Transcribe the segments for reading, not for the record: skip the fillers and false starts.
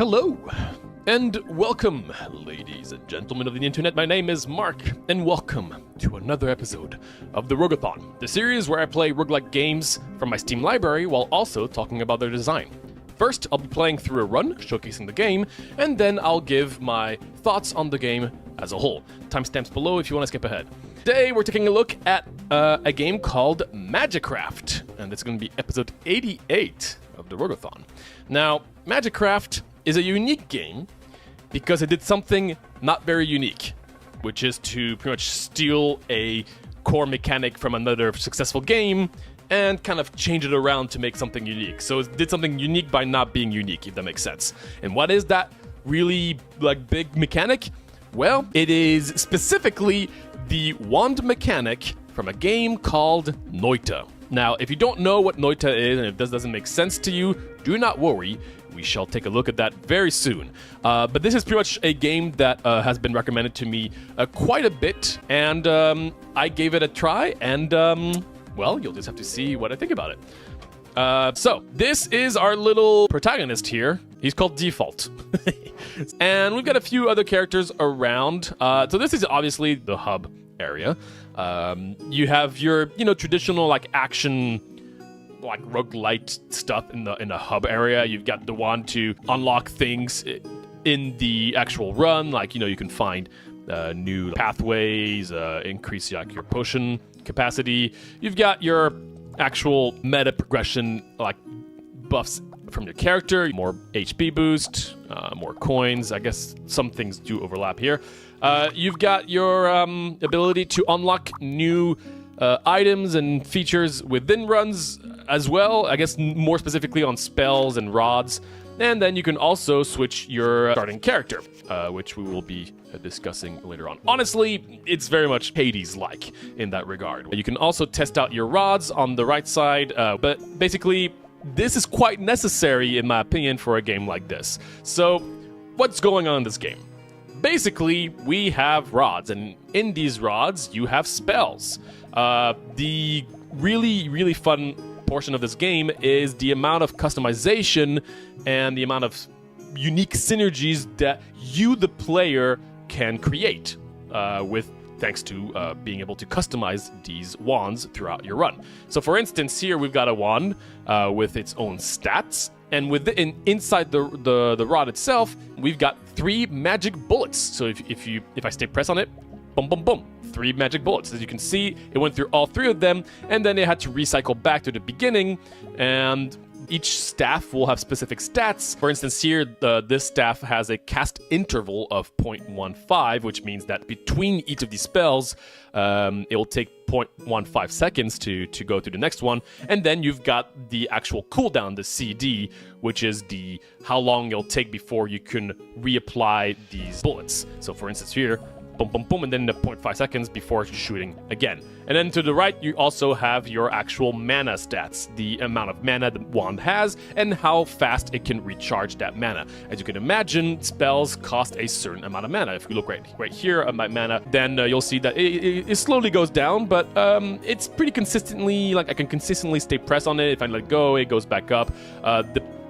Hello, and welcome, ladies and gentlemen of the internet. My name is Mark, and welcome to another episode of the Rogue-a-thon, the series where I play roguelike games from my Steam library while also talking about their design. First, I'll be playing through a run, showcasing the game, and then I'll give my thoughts on the game as a whole. Timestamps below if you want to skip ahead. Today, we're taking a look at a game called Magicraft, and it's going to be episode 88 of the Rogue-a-thon. Now, Magicraft is a unique game because it did something not very unique, which is to pretty much steal a core mechanic from another successful game and kind of change it around to make something unique. So it did something unique by not being unique, if that makes sense. And what is that really big mechanic? Well, it is specifically the wand mechanic from a game called Noita. Now, if you don't know what Noita is and if this doesn't make sense to you, do not worry. We shall take a look at that very soon. But this is pretty much a game that has been recommended to me quite a bit, and I gave it a try, and well, you'll just have to see what I think about it. So, this is our little protagonist here. He's called Default. And we've got a few other characters around. So this is obviously the hub area. You have your, traditional action, roguelite stuff in the hub area. You've got the one to unlock things in the actual run, you can find new pathways, increase your potion capacity. You've got your actual meta progression, buffs from your character, more HP boost, more coins. I guess some things do overlap here. You've got your ability to unlock new items and features within runs as well, I guess more specifically on spells and rods. And then you can also switch your starting character, which we will be discussing later on. Honestly, it's very much Hades-like in that regard. You can also test out your rods on the right side, but basically, this is quite necessary, in my opinion, for a game like this. So, what's going on in this game? Basically, we have rods, and in these rods, you have spells. The really fun portion of this game is the amount of customization and the amount of unique synergies that you, the player, can create thanks to being able to customize these wands throughout your run. So, for instance, here we've got a wand with its own stats, and inside the rod itself, we've got 3 magic bullets. So if I stay pressed on it, boom, boom, boom. 3 magic bullets. As you can see, it went through all 3 of them, and then it had to recycle back to the beginning, and each staff will have specific stats. For instance, here, this staff has a cast interval of 0.15, which means that between each of these spells, it will take 0.15 seconds to go to the next one. And then you've got the actual cooldown, the CD, which is how long it'll take before you can reapply these bullets. So for instance here, boom, boom, boom, and then the 0.5 seconds before shooting again. And then to the right, you also have your actual mana stats, the amount of mana the wand has, and how fast it can recharge that mana. As you can imagine, spells cost a certain amount of mana. If you look right here at my mana, then you'll see that it slowly goes down, but it's pretty consistently, I can consistently stay pressed on it. If I let go, it goes back up.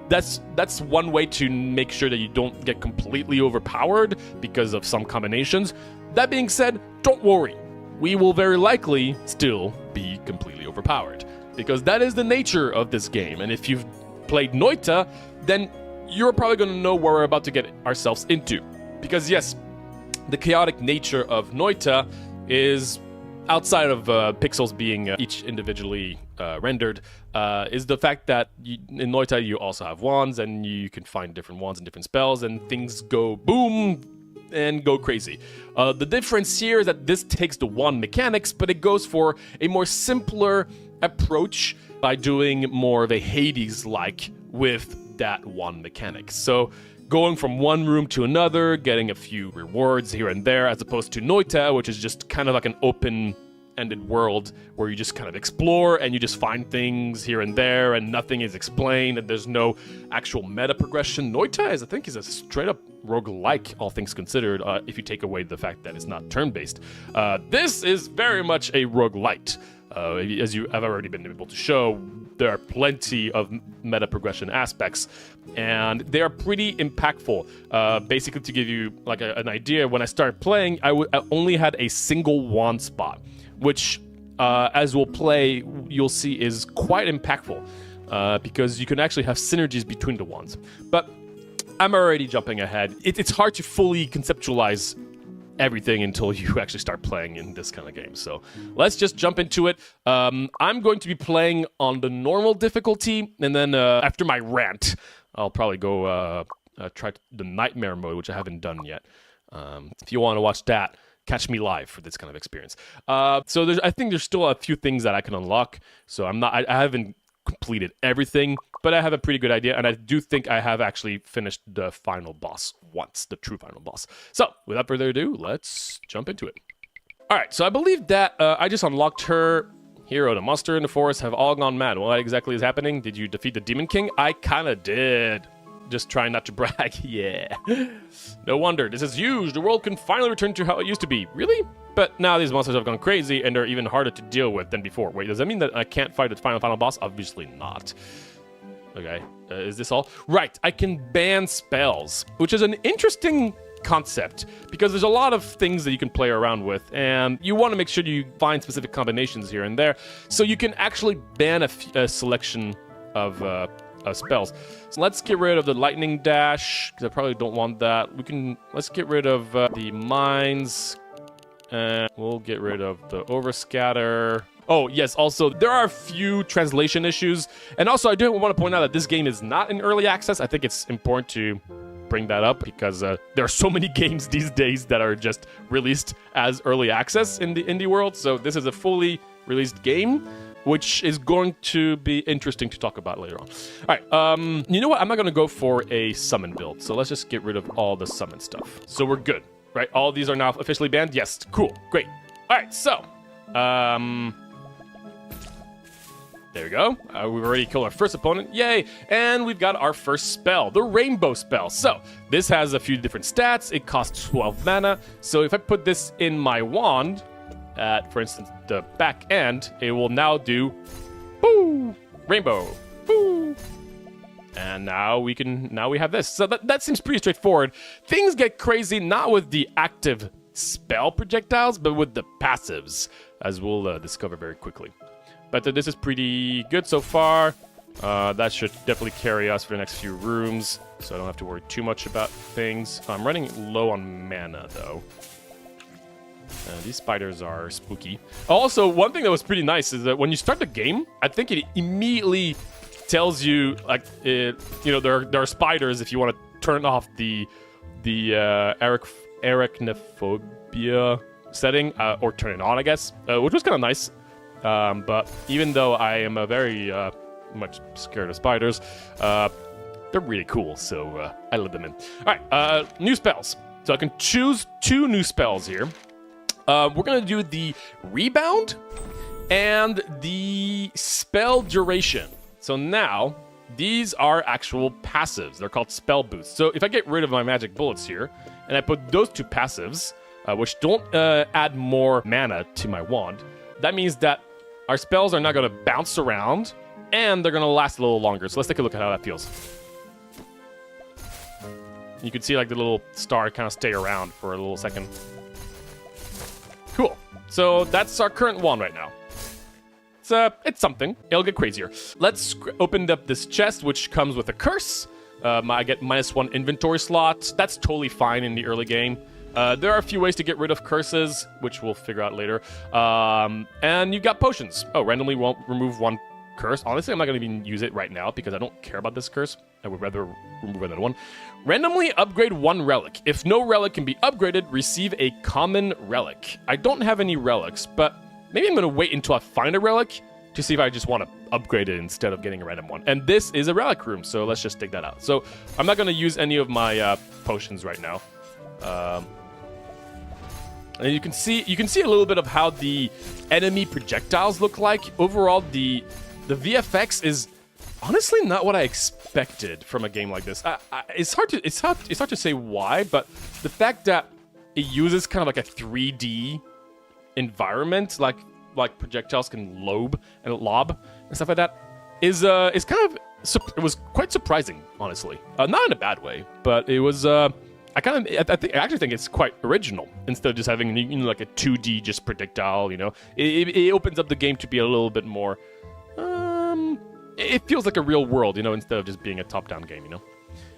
That's one way to make sure that you don't get completely overpowered because of some combinations. That being said, don't worry. We will very likely still be completely overpowered, because that is the nature of this game. And if you've played Noita, then you're probably going to know where we're about to get ourselves into. Because yes, the chaotic nature of Noita is, outside of pixels being each individually rendered, is the fact that in Noita you also have wands, and you can find different wands and different spells, and things go boom and go crazy. The difference here is that this takes the wand mechanics, but it goes for a more simpler approach by doing more of a Hades-like with that wand mechanic. So going from one room to another, getting a few rewards here and there, as opposed to Noita, which is just kind of like an open open-ended world where you just kind of explore and you just find things here and there and nothing is explained and there's no actual meta progression. Noita I think is a straight-up roguelike, all things considered, if you take away the fact that it's not turn-based. This is very much a roguelite. As you have already been able to show, there are plenty of meta progression aspects, and they are pretty impactful. Basically, to give you like an idea, when I started playing, I only had a single wand spot, which, as we'll play, you'll see is quite impactful, because you can actually have synergies between the wands. But I'm already jumping ahead. It's hard to fully conceptualize everything until you actually start playing in this kind of game. So let's just jump into it. I'm going to be playing on the normal difficulty, and then after my rant, I'll probably go try the nightmare mode, which I haven't done yet. If you want to watch that, catch me live for this kind of experience. So I think there's still a few things that I can unlock. So I haven't completed everything, but I have a pretty good idea, and I do think I have actually finished the final boss once, the true final boss. So, without further ado, let's jump into it. Alright, so I believe that I just unlocked her. Hero, the monster in the forest have all gone mad. What exactly is happening? Did you defeat the Demon King? I kinda did. Just trying not to brag. Yeah. No wonder. This is huge. The world can finally return to how it used to be. Really? But now these monsters have gone crazy, and they're even harder to deal with than before. Wait, does that mean that I can't fight the final boss? Obviously not. Okay, is this all? Right, I can ban spells, which is an interesting concept, because there's a lot of things that you can play around with, and you want to make sure you find specific combinations here and there, so you can actually ban a selection of spells. So let's get rid of the lightning dash, because I probably don't want that. Let's get rid of the mines. We'll get rid of the overscatter. Oh, yes, also, there are a few translation issues. And also, I do want to point out that this game is not in early access. I think it's important to bring that up, because there are so many games these days that are just released as early access in the indie world. So this is a fully released game, which is going to be interesting to talk about later on. All right, you know what? I'm not going to go for a summon build. So let's just get rid of all the summon stuff. So we're good. Right, all these are now officially banned? Yes, cool, great. All right, so, there we go. We've already killed our first opponent, yay! And we've got our first spell, the Rainbow Spell. So, this has a few different stats. It costs 12 mana. So if I put this in my wand, at, for instance, the back end, it will now do, boo, rainbow, boo. And now we have this. So that seems pretty straightforward. Things get crazy not with the active spell projectiles, but with the passives, as we'll discover very quickly. But this is pretty good so far. That should definitely carry us for the next few rooms, so I don't have to worry too much about things. I'm running low on mana, though. These spiders are spooky. Also, one thing that was pretty nice is that when you start the game, I think it immediately tells you, like, there are spiders if you want to turn off the arachnophobia setting, or turn it on, I guess, which was kind of nice. But even though I am a very much scared of spiders, they're really cool, so I let them in. All right, new spells. So I can choose 2 new spells here. We're going to do the Rebound and the Spell Duration. So now, these are actual passives. They're called spell boosts. So if I get rid of my magic bullets here, and I put those 2 passives, which don't add more mana to my wand, that means that our spells are not going to bounce around, and they're going to last a little longer. So let's take a look at how that feels. You can see like the little star kind of stay around for a little second. Cool. So that's our current wand right now. It's something. It'll get crazier. Let's open up this chest, which comes with a curse. I get -1 inventory slot. That's totally fine in the early game. There are a few ways to get rid of curses, which we'll figure out later. And you've got potions. Oh, randomly won't remove 1 curse. Honestly, I'm not going to even use it right now because I don't care about this curse. I would rather remove another one. Randomly upgrade 1 relic. If no relic can be upgraded, receive a common relic. I don't have any relics, but maybe I'm going to wait until I find a relic to see if I just want to upgrade it instead of getting a random one. And this is a relic room, so let's just take that out. So I'm not going to use any of my potions right now. And you can see a little bit of how the enemy projectiles look like. Overall, the VFX is honestly not what I expected from a game like this. It's hard to say why, but the fact that it uses kind of like a 3D environment, like projectiles can lob and stuff like that, is kind of it was quite surprising, honestly. Not in a bad way, but it was. I actually think it's quite original instead of just having like a 2D just projectile. It opens up the game to be a little bit more. It feels like a real world, instead of just being a top-down game. I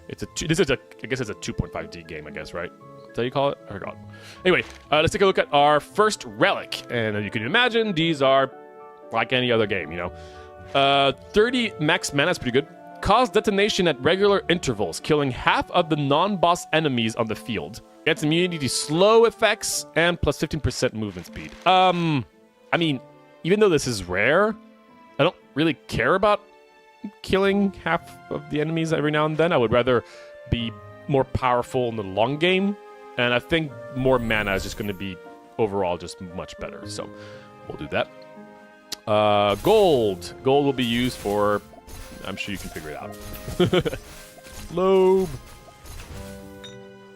guess it's a 2.5D game, I guess, right? Is that how you call it? I forgot. Anyway, let's take a look at our first relic, and you can imagine these are like any other game. 30 max mana is pretty good. Cause detonation at regular intervals, killing half of the non-boss enemies on the field. Gets immunity to slow effects and plus 15% movement speed. I mean, even though this is rare, I don't really care about killing half of the enemies every now and then. I would rather be more powerful in the long game, and I think more mana is just going to be overall just much better. So we'll do that. Gold. Gold will be used for... I'm sure you can figure it out. Lobe.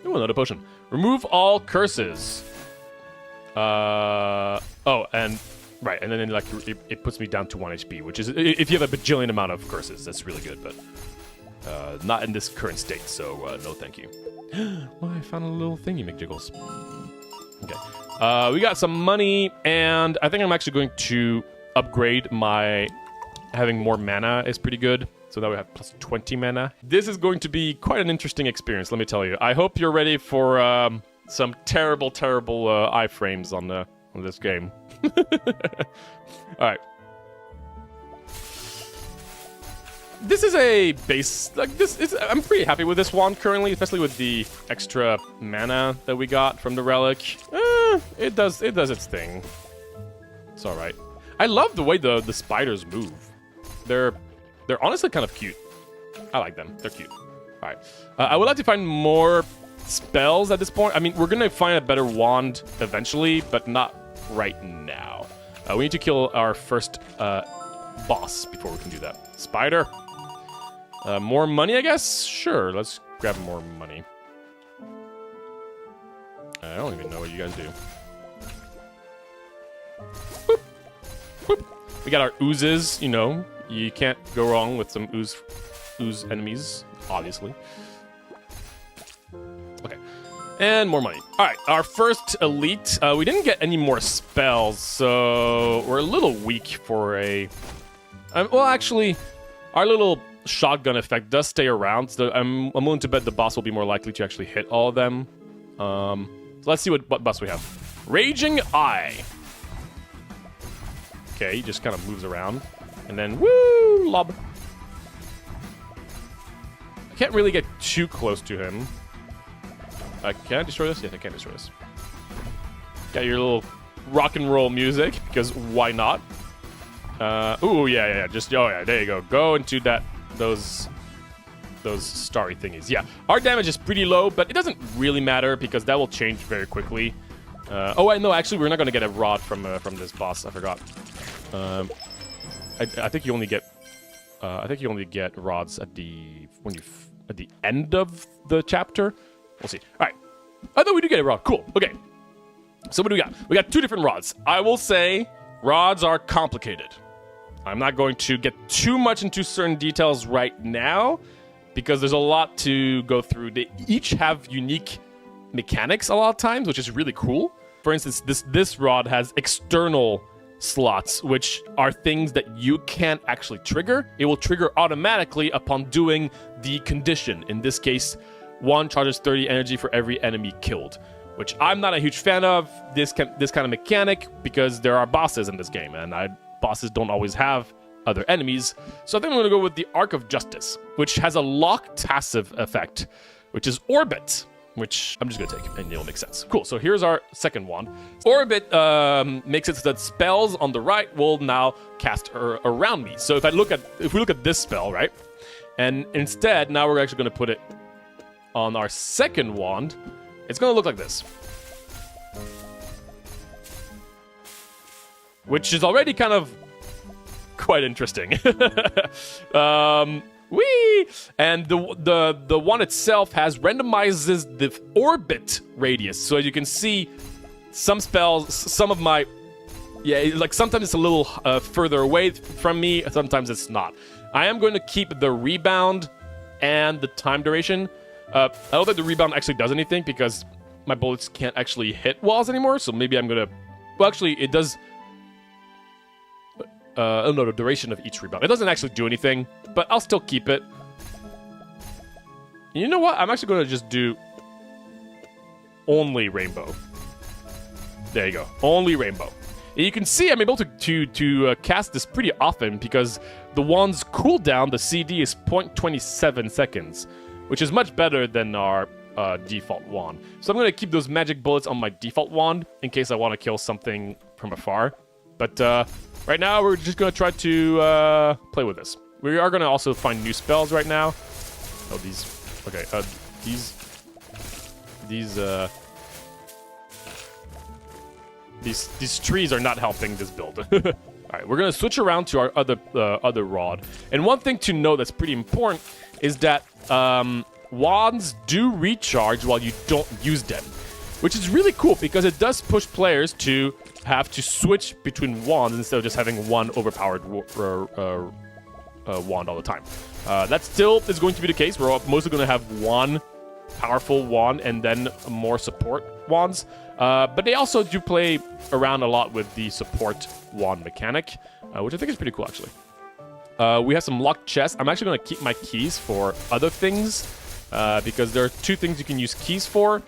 Oh, another potion. Remove all curses. Oh, and... Right, and then like it puts me down to 1 HP, which is... If you have a bajillion amount of curses, that's really good, but... not in this current state, so no thank you. Well, I found a little thingy McJiggles. Okay. We got some money, and I think I'm actually going to upgrade my... Having more mana is pretty good. So now we have plus 20 mana. This is going to be quite an interesting experience, let me tell you. I hope you're ready for some terrible, terrible iframes on this game. Alright. This is a base... I'm pretty happy with this wand currently, especially with the extra mana that we got from the relic. It does its thing. It's alright. I love the way the spiders move. They're honestly kind of cute. I like them. They're cute. All right. I would like to find more spells at this point. I mean, we're going to find a better wand eventually, but not right now. We need to kill our first boss before we can do that. Spider. More money, I guess? Sure. Let's grab more money. I don't even know what you guys do. Boop. Boop. We got our oozes, You can't go wrong with some ooze enemies, obviously. Okay. And more money. Alright, our first elite. We didn't get any more spells, so we're a little weak for a... well, actually, our little shotgun effect does stay around, so I'm willing to bet the boss will be more likely to actually hit all of them. So let's see what boss we have. Raging Eye. Okay, he just kind of moves around. And then, woo, lob. I can't really get too close to him. Can I destroy this? Yes, I can destroy this. Got your little rock and roll music, because why not? Ooh, yeah. Just, oh yeah, there you go. Go into those starry thingies. Yeah, our damage is pretty low, but it doesn't really matter, because that will change very quickly. Oh, wait, no, actually, we're not going to get a rod from this boss. I forgot. I think you only get rods at the end of the chapter. We'll see. All right. I thought we did get a rod. Cool. Okay. So what do we got? We got 2 different rods. I will say rods are complicated. I'm not going to get too much into certain details right now because there's a lot to go through. They each have unique mechanics a lot of times, which is really cool. For instance, this rod has external slots, which are things that you can't actually trigger. It will trigger automatically upon doing the condition. In this case, 1 charges 30 energy for every enemy killed, which I'm not a huge fan of, this kind of mechanic, because there are bosses in this game, and bosses don't always have other enemies. So I think I'm going to go with the Arc of Justice, which has a locked passive effect, which is Orbit, which I'm just going to take, and it'll make sense. Cool, so here's our second wand. Orbit makes it so that spells on the right will now cast around me. So if we look at this spell, right, and instead, now we're actually going to put it on our second wand, it's going to look like this. which is already kind of quite interesting. Whee! And the one itself randomizes the orbit radius. So as you can see, some spells, some of my... Yeah, like sometimes it's a little further away from me, sometimes it's not. I am going to keep the rebound and the time duration. I don't think the rebound actually does anything because my bullets can't actually hit walls anymore, so maybe I'm going to... Well, actually, it does... oh no, the duration of each rebound. It doesn't actually do anything, but I'll still keep it. You know what? I'm actually going to just do only rainbow. There you go. Only rainbow. And you can see I'm able to cast this pretty often because the wand's cooldown, the CD, is 0.27 seconds, which is much better than our default wand. So I'm going to keep those magic bullets on my default wand in case I want to kill something from afar. But right now, we're just going to try to play with this. We are going to also find new spells right now. Oh, these... Okay, these trees are not helping this build. Alright, we're going to switch around to our other rod. And one thing to know that's pretty important is that wands do recharge while you don't use them. Which is really cool because it does push players to have to switch between wands instead of just having one overpowered wand all the time. That still is going to be the case. We're mostly going to have one powerful wand and then more support wands. But they also do play around a lot with the support wand mechanic, which I think is pretty cool, actually. We have some locked chests. I'm actually going to keep my keys for other things because there are two things you can use keys for.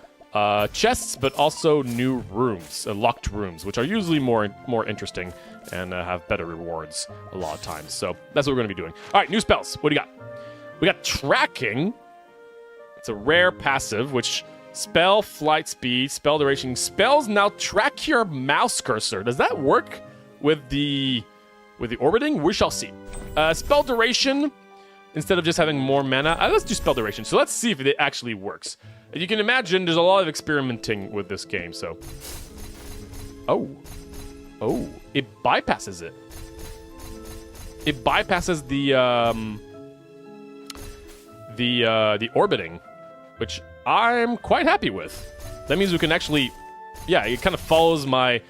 Chests, but also new rooms, locked rooms, which are usually more interesting and have better rewards a lot of times. So that's what we're going to be doing. All right, new spells. What do you got? We got Tracking. It's a rare passive, which spell, flight speed, spell duration. Spells now track your mouse cursor. Does that work with the orbiting? We shall see. Spell duration, instead of just having more mana, let's do spell duration. So let's see if it actually works. As you can imagine, there's a lot of experimenting with this game, so... Oh, it bypasses it. It bypasses the orbiting, which I'm quite happy with. That means we can actually... Yeah, it kind of follows my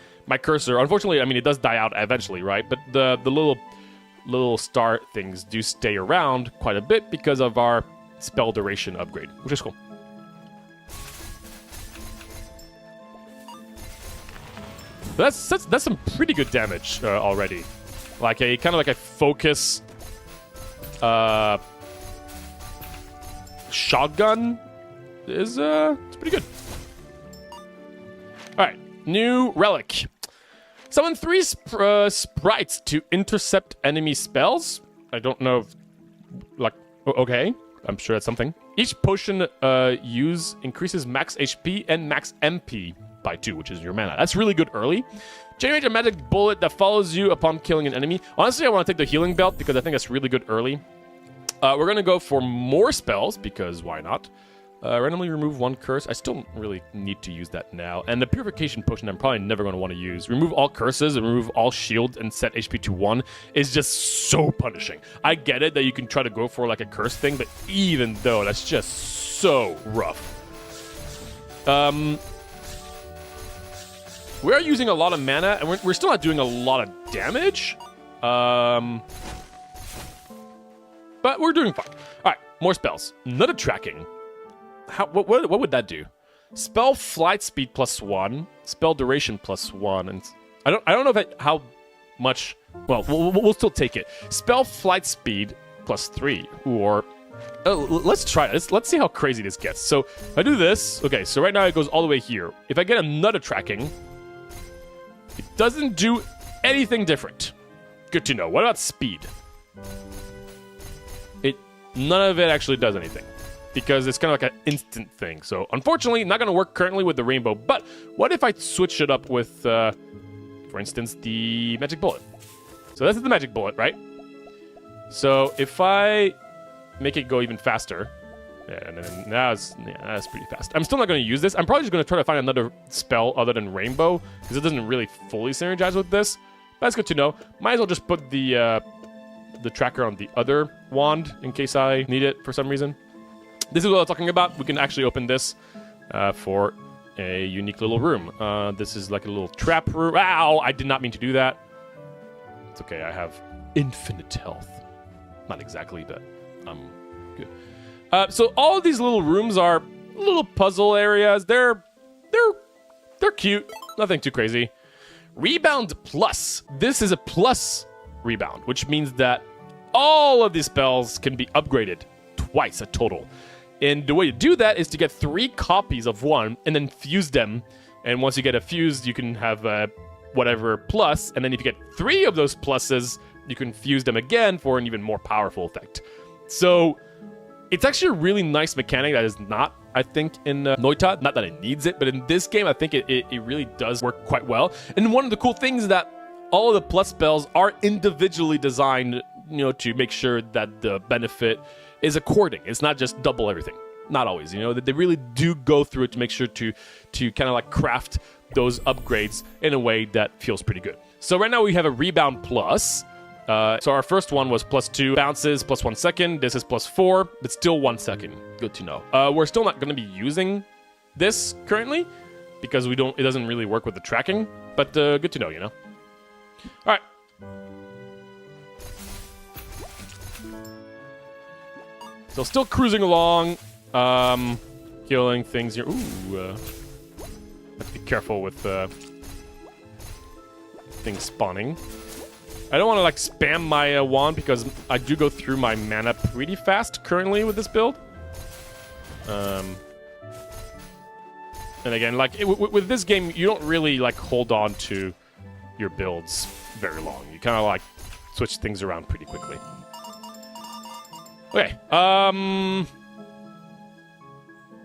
cursor. Unfortunately, I mean, it does die out eventually, right? But the little star things do stay around quite a bit because of our spell duration upgrade, which is cool. But that's some pretty good damage already. Like a kind of like a focus shotgun is it's pretty good. All right, new relic. Summon 3 sprites to intercept enemy spells. I don't know if, like, okay, I'm sure that's something. Each potion use increases max HP and max MP by 2, which is your mana. That's really good early. Generate a magic bullet that follows you upon killing an enemy. Honestly, I want to take the healing belt because I think that's really good early. We're going to go for more spells because why not? Randomly remove 1 curse. I still don't really need to use that now. And the purification potion I'm probably never going to want to use. Remove all curses and remove all shields and set HP to 1 is just so punishing. I get it that you can try to go for like a curse thing, but even though that's just so rough. We are using a lot of mana, and we're still not doing a lot of damage. But we're doing fine. All right, more spells. Another tracking. What would that do? Spell flight speed +1, spell duration +1, and I don't know how much. Well, we'll still take it. Spell flight speed +3, or let's try it. Let's see how crazy this gets. So if I do this, okay. So right now it goes all the way here. If I get another tracking, it doesn't do anything different. Good to know. What about speed? None of it actually does anything because it's kind of like an instant thing. So unfortunately, not going to work currently with the rainbow. But what if I switch it up with, for instance, the magic bullet? So this is the magic bullet, right? So if I make it go even faster, yeah, and then that's pretty fast. I'm still not going to use this. I'm probably just going to try to find another spell other than rainbow because it doesn't really fully synergize with this. That's good to know. Might as well just put the tracker on the other wand in case I need it for some reason. This is what I'm talking about. We can actually open this for a unique little room. This is like a little trap room. Ow! I did not mean to do that. It's okay. I have infinite health. Not exactly, but I'm good. So all of these little rooms are little puzzle areas. They're cute. Nothing too crazy. Rebound plus. This is a plus rebound, which means that all of these spells can be upgraded twice a total. And the way to do that is to get 3 copies of one and then fuse them. And once you get a fused, you can have whatever plus. And then if you get 3 of those pluses, you can fuse them again for an even more powerful effect. So it's actually a really nice mechanic that is not, I think, in Noita. Not that it needs it, but in this game, I think it really does work quite well. And one of the cool things is that all of the plus spells are individually designed, to make sure that the benefit is according. It's not just double everything. Not always, that they really do go through it to make sure to kind of like craft those upgrades in a way that feels pretty good. So right now we have a rebound plus. So our first one was +2 bounces, +1 second. This is +4, but still 1 second. Good to know. We're still not going to be using this currently because it doesn't really work with the tracking, but good to know, All right. So still cruising along, killing things here. Ooh, have to be careful with things spawning. I don't want to like spam my wand because I do go through my mana pretty fast currently with this build. And again, like with this game, you don't really like hold on to your builds very long. You kind of like switch things around pretty quickly. Okay,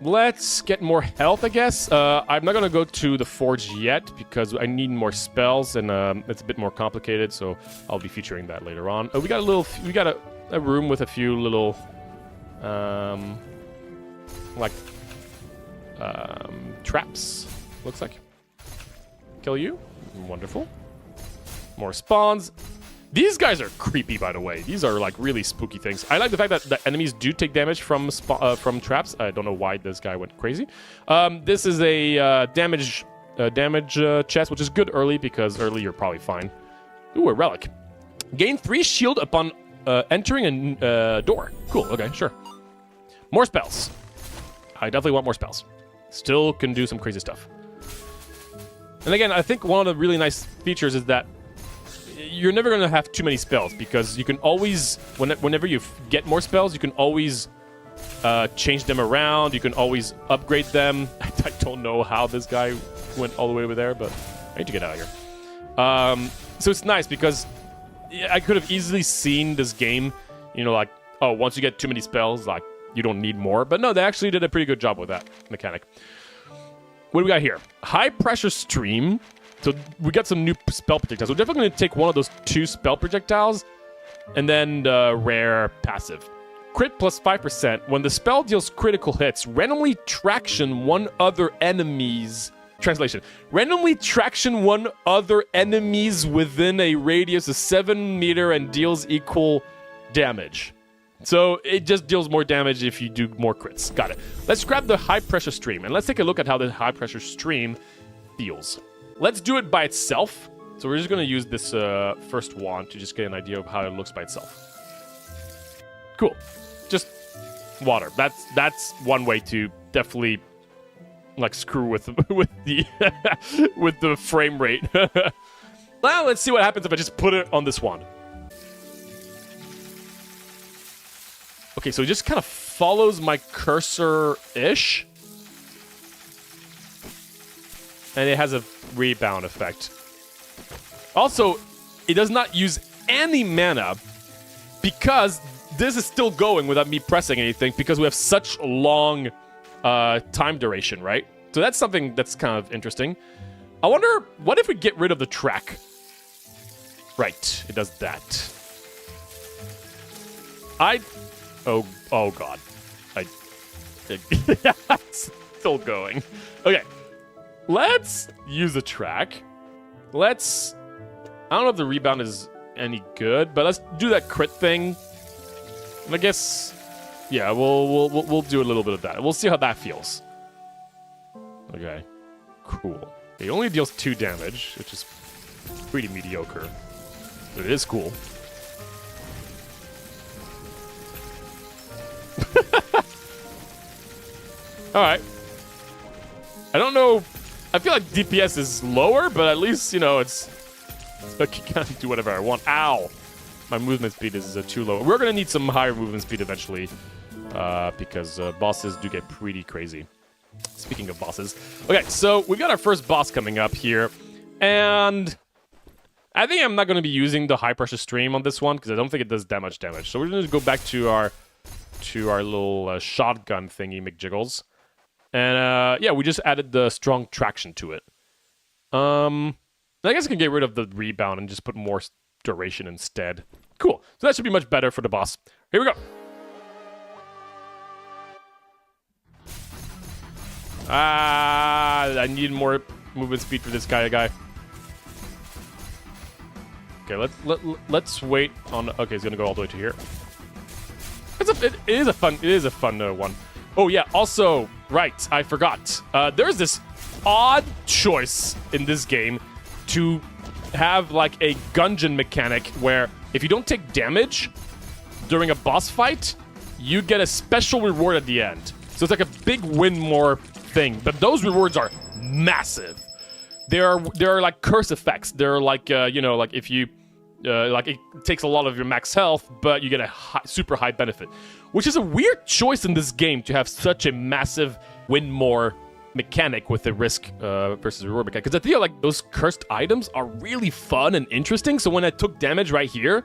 let's get more health, I guess. I'm not gonna go to the forge yet because I need more spells and it's a bit more complicated. So I'll be featuring that later on. We got a room with a few little, traps. Looks like. Kill you. Wonderful. More spawns. These guys are creepy, by the way. These are like really spooky things. I like the fact that the enemies do take damage from traps. I don't know why this guy went crazy. This is a damage chest, which is good early because early you're probably fine. Ooh, a relic. Gain 3 shield upon entering a door. Cool. Okay, sure. More spells. I definitely want more spells. Still can do some crazy stuff. And again, I think one of the really nice features is that you're never going to have too many spells because you can always, whenever you get more spells, you can always change them around. You can always upgrade them. I don't know how this guy went all the way over there, but I need to get out of here. So it's nice because I could have easily seen this game, like, oh, once you get too many spells, like, you don't need more. But no, they actually did a pretty good job with that mechanic. What do we got here? High pressure stream. So we got some new spell projectiles. We're definitely going to take one of those 2 spell projectiles and then the rare passive. Crit plus 5%. When the spell deals critical hits, randomly traction one other enemies. Translation. Randomly traction one other enemies within a radius of 7 meters and deals equal damage. So it just deals more damage if you do more crits. Got it. Let's grab the high pressure stream and let's take a look at how the high pressure stream feels. Let's do it by itself. So we're just going to use this first wand to just get an idea of how it looks by itself. Cool. Just water. That's one way to definitely like screw with the with the frame rate. Now let's see what happens if I just put it on this wand. Okay, so it just kind of follows my cursor-ish. And it has a rebound effect. Also, it does not use any mana because this is still going without me pressing anything because we have such long time duration, right? So that's something that's kind of interesting. I wonder, what if we get rid of the track? Right, it does that. Oh god. It's still going. Okay. Let's use a track. Let's I don't know if the rebound is any good, but let's do that crit thing. And I guess, yeah, we'll do a little bit of that. We'll see how that feels. Okay, cool. He only deals 2 damage, which is pretty mediocre, but it is cool. Alright. I don't know. I feel like DPS is lower, but at least, you know, it's... I can kind of do whatever I want. Ow! My movement speed is too low. We're going to need some higher movement speed eventually, because bosses do get pretty crazy. Speaking of bosses. Okay, so we've got our first boss coming up here, and I think I'm not going to be using the high pressure stream on this one because I don't think it does that much damage. So we're going to go back to our little shotgun thingy McJiggles. And yeah, we just added the strong traction to it. I guess I can get rid of the rebound and just put more duration instead. Cool. So that should be much better for the boss. Here we go. I need more movement speed for this guy. Okay, let's wait on. Okay, he's gonna go all the way to here. It is a fun one. Oh yeah. Also, right, I forgot. There's this odd choice in this game to have like a gungeon mechanic where if you don't take damage during a boss fight, you get a special reward at the end. So it's like a big win more thing, but those rewards are massive. There are like curse effects. They're like you know, like if you like it takes a lot of your max health, but you get a super high benefit, which is a weird choice in this game to have such a massive win more mechanic with the risk versus reward mechanic. Because I feel like those cursed items are really fun and interesting. So when I took damage right here,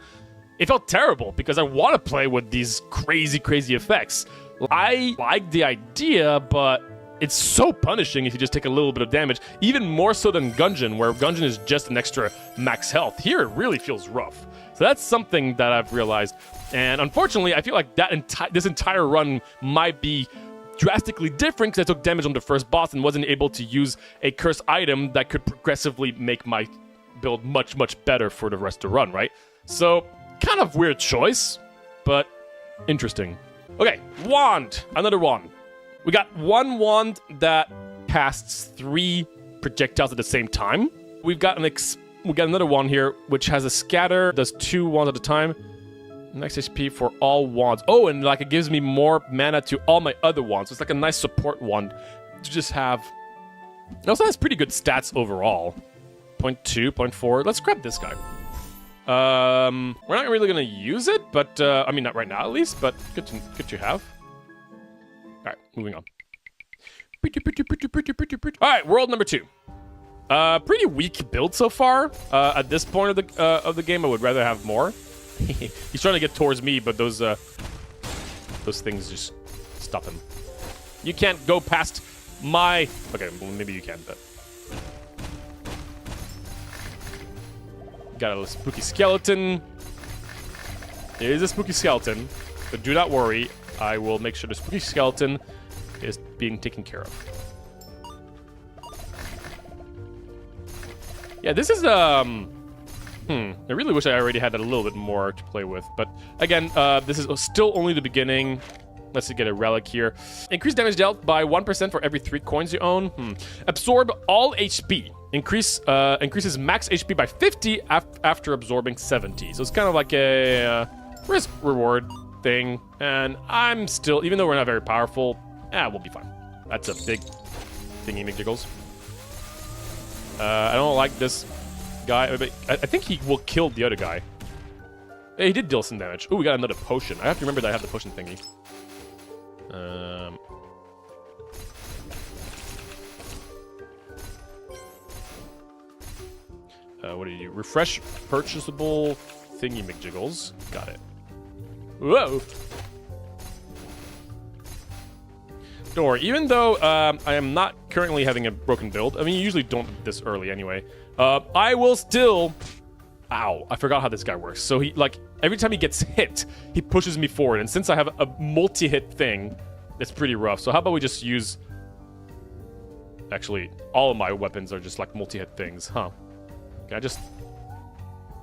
it felt terrible because I want to play with these crazy effects. I like the idea, but it's so punishing if you just take a little bit of damage, even more so than Gungeon, where Gungeon is just an extra max health. Here, it really feels rough. So that's something that I've realized. And unfortunately, I feel like this entire run might be drastically different because I took damage on the first boss and wasn't able to use a cursed item that could progressively make my build much better for the rest of the run, right? So, kind of weird choice, but interesting. Okay, wand. Another wand. We got one wand that casts 3 projectiles at the same time. We've got another one here which has a scatter, does 2 wands at a time. Max HP for all wands. Oh, and like it gives me more mana to all my other wands. So it's like a nice support wand to just have. It also has pretty good stats overall. 0.2, 0.4. Let's grab this guy. We're not really gonna use it, but I mean not right now at least, but good to have. Alright, moving on. Alright, world number 2. Pretty weak build so far. At this point of the game, I would rather have more. He's trying to get towards me, but those things just stop him. You can't go past my... Okay, well, maybe you can, but... Got a spooky skeleton. It is a spooky skeleton, but do not worry. I will make sure the spooky skeleton is being taken care of. Yeah, this is, I really wish I already had a little bit more to play with. But again, this is still only the beginning. Let's get a relic here. Increase damage dealt by 1% for every 3 coins you own. Absorb all HP. Increases max HP by 50 after absorbing 70. So it's kind of like a risk-reward thing. And I'm still, even though we're not very powerful, we'll be fine. That's a big thingy McJiggles. I don't like this guy. I think he will kill the other guy. Yeah, he did deal some damage. Oh, we got another potion. I have to remember that I have the potion thingy. What did you do? Refresh purchasable thingy McJiggles. Got it. Whoa! Don't worry, even though I am not currently having a broken build, I mean, you usually don't this early anyway, I will still... Ow, I forgot how this guy works. So he, like, every time he gets hit, he pushes me forward, and since I have a multi-hit thing, it's pretty rough. So how about we just use... Actually, all of my weapons are just, like, multi-hit things, huh? Can I just...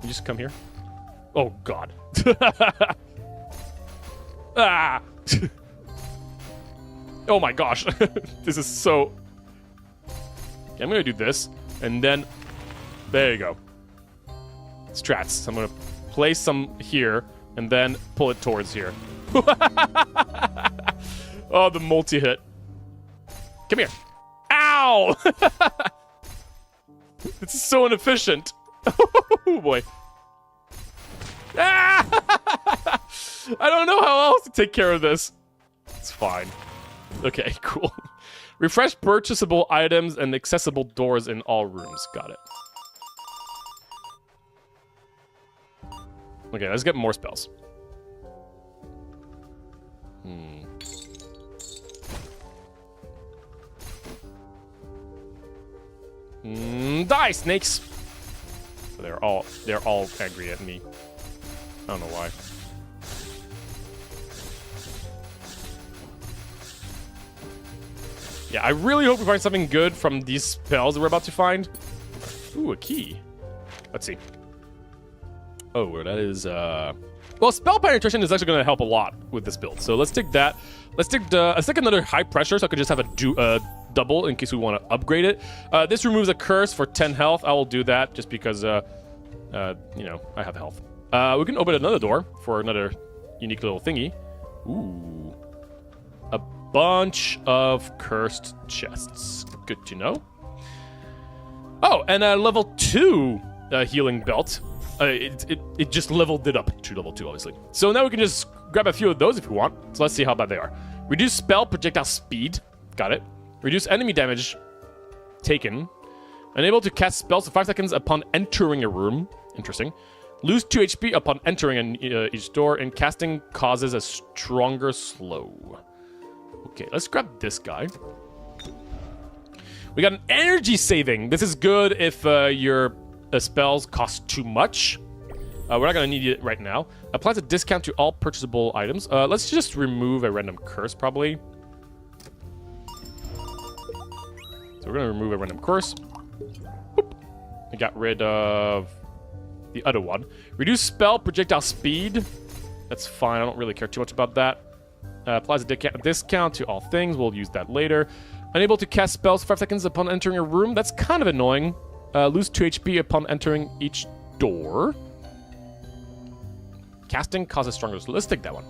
You just come here. Oh, God. Ah! Oh my gosh. This is so... Okay, I'm gonna do this, and then... There you go. Strats. So I'm gonna place some here, and then pull it towards here. Oh, the multi-hit. Come here. Ow! This is so inefficient. Oh, boy. Ah! I don't know how else to take care of this. It's fine. Okay, cool. Refresh purchasable items and accessible doors in all rooms. Got it. Okay, let's get more spells. Die, snakes! They're all angry at me. I don't know why. Yeah, I really hope we find something good from these spells that we're about to find. Ooh, a key. Let's see. Oh, that is, well, spell penetration is actually going to help a lot with this build. So let's take that. Let's take another high pressure so I could just have a double in case we want to upgrade it. This removes a curse for 10 health. I will do that just because, you know, I have health. We can open another door for another unique little thingy. Ooh. A bunch of cursed chests. Good to know. Oh, and a level 2 healing belt. It just leveled it up to level 2, obviously. So now we can just grab a few of those if we want. So let's see how bad they are. Reduce spell projectile speed. Got it. Reduce enemy damage taken. Unable to cast spells for 5 seconds upon entering a room. Interesting. Lose 2 HP upon entering each door, and casting causes a stronger slow. Okay, let's grab this guy. We got an energy saving. This is good if your spells cost too much. We're not going to need it right now. Applies a discount to all purchasable items. Let's just remove a random curse, probably. So we're going to remove a random curse. Boop. I got rid of the other one. Reduce spell projectile speed. That's fine. I don't really care too much about that. Applies a discount to all things. We'll use that later. Unable to cast spells for 5 seconds upon entering a room. That's kind of annoying. Lose 2 HP upon entering each door. Casting causes stronger. So let's take that one.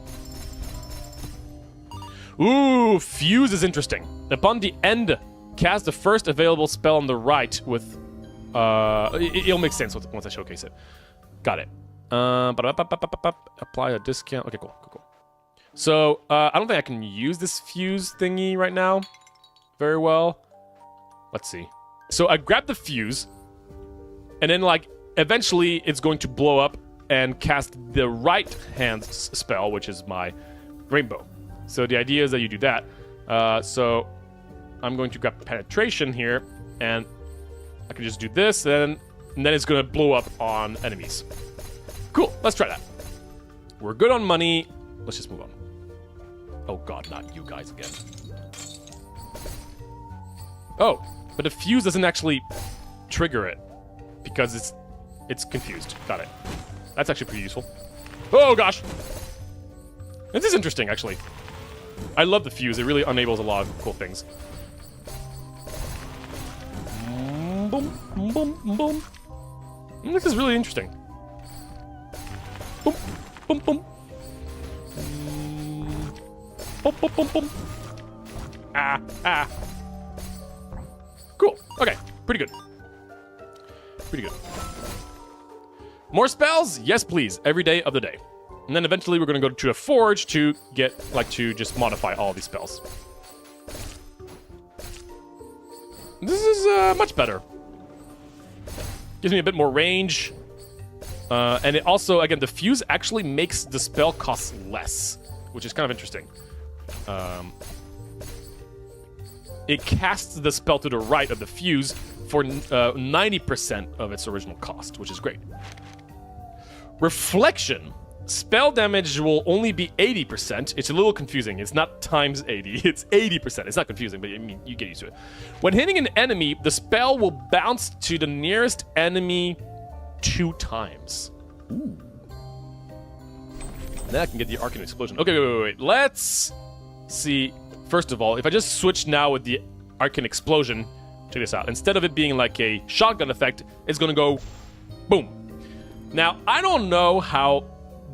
Ooh, fuse is interesting. Upon the end, cast the first available spell on the right with... it'll make sense once I showcase it. Got it. Apply a discount. Okay, cool. So, I don't think I can use this fuse thingy right now very well. Let's see. So I grab the fuse, and then, like, eventually it's going to blow up and cast the right hand spell, which is my rainbow. So the idea is that you do that. So I'm going to grab penetration here, and I can just do this, and then it's going to blow up on enemies. Cool, let's try that. We're good on money. Let's just move on. Oh god, not you guys again. Oh, but the fuse doesn't actually trigger it because it's confused. Got it. That's actually pretty useful. Oh gosh! This is interesting, actually. I love the fuse. It really enables a lot of cool things. Boom, boom, boom. This is really interesting. Boom, boom, boom. Boom, boom, boom, boom. Ah. Cool. Okay. Pretty good. More spells? Yes, please. Every day of the day. And then eventually we're going to go to a forge to get, to just modify all these spells. This is much better. Gives me a bit more range. And it also, again, the fuse actually makes the spell cost less, which is kind of interesting. It casts the spell to the right of the fuse for 90% of its original cost, which is great. Reflection. Spell damage will only be 80%. It's a little confusing. It's not times 80. It's 80%. It's not confusing, but I mean, you get used to it. When hitting an enemy, the spell will bounce to the nearest enemy 2 times. Ooh. Then I can get the Arcane Explosion. Okay, wait. Let's see. First of all, if I just switch now with the Arcane Explosion, check this out. Instead of it being like a shotgun effect, it's gonna go boom. Now, I don't know how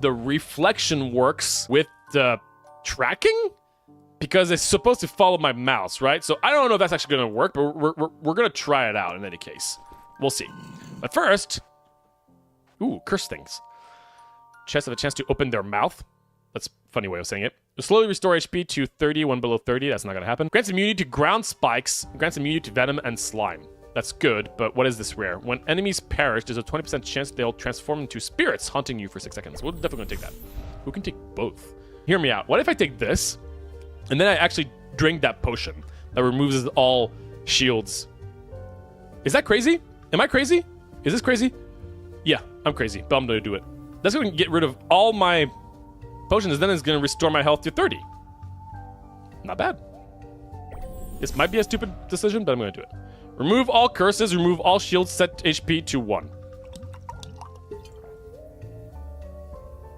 the reflection works with the tracking, because it's supposed to follow my mouse, right? So I don't know if that's actually gonna work, but we're gonna try it out in any case. We'll see. But first, ooh, curse things. Chests have a chance to open their mouth. That's a funny way of saying it. To slowly restore HP to 30 when below 30. That's not gonna happen. Grants immunity to ground spikes. Grants immunity to venom and slime. That's good, but what is this rare? When enemies perish, there's a 20% chance they'll transform into spirits, haunting you for 6 seconds. We're definitely gonna take that. Who can take both? Hear me out. What if I take this, and then I actually drink that potion that removes all shields? Is that crazy? Am I crazy? Is this crazy? Yeah, I'm crazy, but I'm gonna do it. That's gonna get rid of all my potions, and then it's gonna restore my health to 30. Not bad. This might be a stupid decision, but I'm gonna do it. Remove all curses, remove all shields, set HP to 1.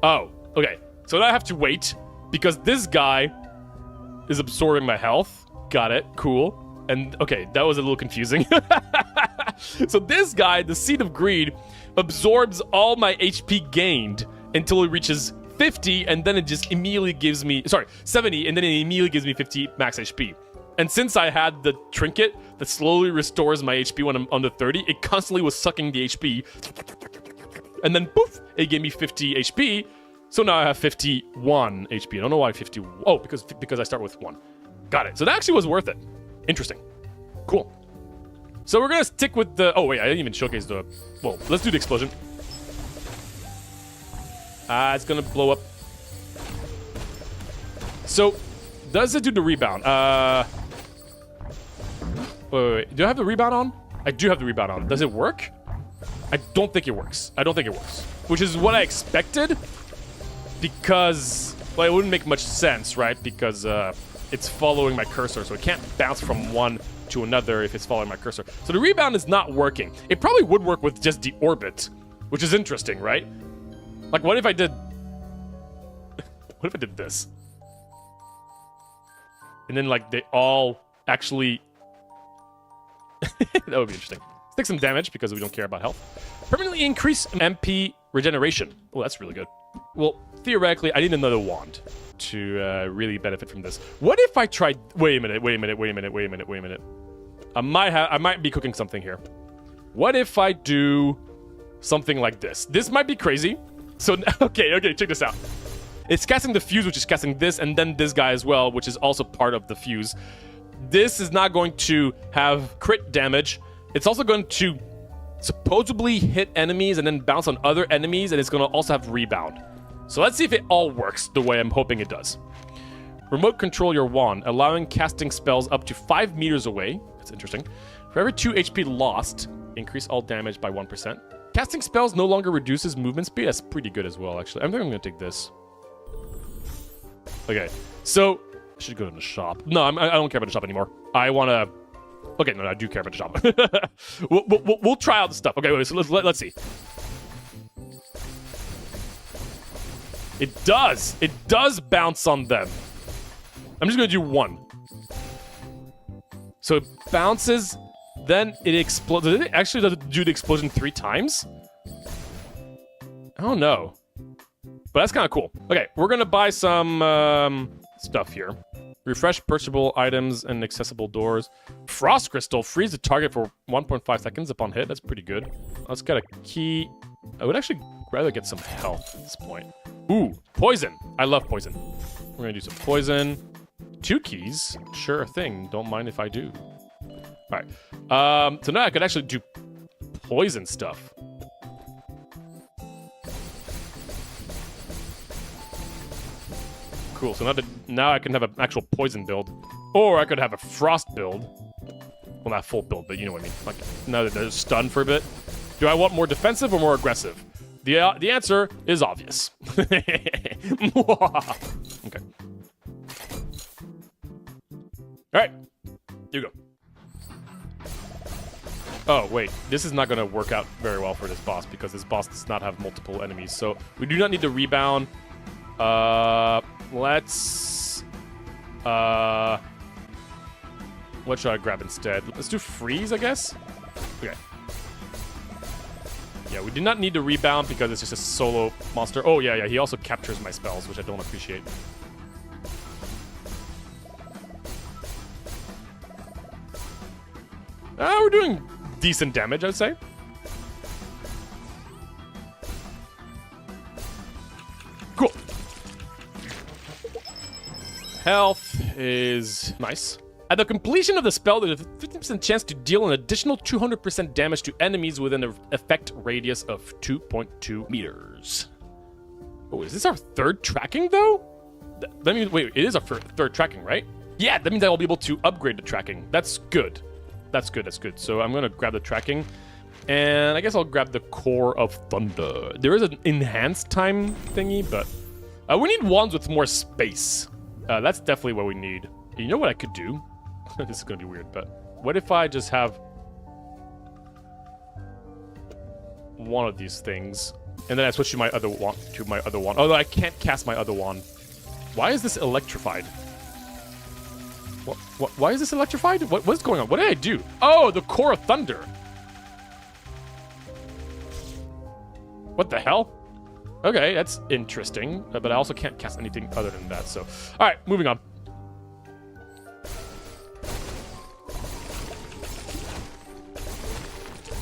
Oh, okay. So now I have to wait, because this guy is absorbing my health. Got it, cool. And, okay, that was a little confusing. So this guy, the Seed of Greed, absorbs all my HP gained until it reaches 50, and then it just immediately gives me, 70, and then it immediately gives me 50 max HP. And since I had the trinket that slowly restores my HP when I'm under 30, it constantly was sucking the HP. And then poof, it gave me 50 HP. So now I have 51 HP. I don't know why 50. Oh, because I start with 1. Got it. So that actually was worth it. Interesting. Cool. So we're gonna stick with the. Oh wait, I didn't even showcase the. Well, let's do the explosion. It's gonna blow up. So, does it do the rebound? Wait. Do I have the rebound on? I do have the rebound on. Does it work? I don't think it works. Which is what I expected. Because, well, it wouldn't make much sense, right? Because it's following my cursor, so it can't bounce from one to another if it's following my cursor. So the rebound is not working. It probably would work with just the orbit, which is interesting, right? Like, what if I did... what if I did this? And then, like, they all actually... that would be interesting. Let's take some damage because we don't care about health. Permanently increase MP regeneration. Oh, that's really good. Well, theoretically, I need another wand to really benefit from this. What if I tried... Wait a minute. I might be cooking something here. What if I do something like this? This might be crazy. So, okay, check this out. It's casting the fuse, which is casting this, and then this guy as well, which is also part of the fuse. This is not going to have crit damage. It's also going to supposedly hit enemies and then bounce on other enemies, and it's going to also have rebound. So let's see if it all works the way I'm hoping it does. Remote control your wand, allowing casting spells up to 5 meters away. That's interesting. For every 2 HP lost, increase all damage by 1%. Casting spells no longer reduces movement speed. That's pretty good as well, actually. I think I'm going to take this. Okay, so I should go to the shop. No, I don't care about the shop anymore. I want to... Okay, no, I do care about the shop. we'll try out the stuff. Okay, wait, so let's see. It does bounce on them. I'm just going to do 1. So it bounces, then it explodes. Did it actually do the explosion 3 times? I don't know. But that's kind of cool. Okay, we're going to buy some stuff here. Refresh purchasable items and accessible doors. Frost Crystal frees the target for 1.5 seconds upon hit. That's pretty good. Let's get a key. I would actually rather get some health at this point. Ooh, poison. I love poison. We're going to do some poison. 2 keys. Sure thing. Don't mind if I do. All right. So now I could actually do poison stuff. Cool. So now I can have an actual poison build. Or I could have a frost build. Well, not full build, but you know what I mean. Like, now that they're stunned for a bit. Do I want more defensive or more aggressive? The answer is obvious. Okay. All right. Here you go. Oh, wait. This is not going to work out very well for this boss because this boss does not have multiple enemies. So we do not need to rebound. Let's... what should I grab instead? Let's do freeze, I guess? Okay. Yeah, we do not need to rebound because it's just a solo monster. Oh, yeah, he also captures my spells, which I don't appreciate. We're doing decent damage, I'd say. Cool. Health is nice. At the completion of the spell, there's a 50% chance to deal an additional 200% damage to enemies within an effect radius of 2.2 meters. Oh, is this our third tracking, though? That means, wait, it is our third tracking, right? Yeah, that means I will be able to upgrade the tracking. That's good. That's good. So I'm going to grab the tracking. And I guess I'll grab the Core of Thunder. There is an enhanced time thingy, but we need wands with more space. That's definitely what we need. You know what I could do? This is going to be weird, but what if I just have one of these things, and then I switch to my other wand, Although I can't cast my other wand. Why is this electrified? What? Why is this electrified? What's going on? What did I do? Oh, the Core of Thunder. What the hell? Okay, that's interesting, but I also can't cast anything other than that, so... Alright, moving on.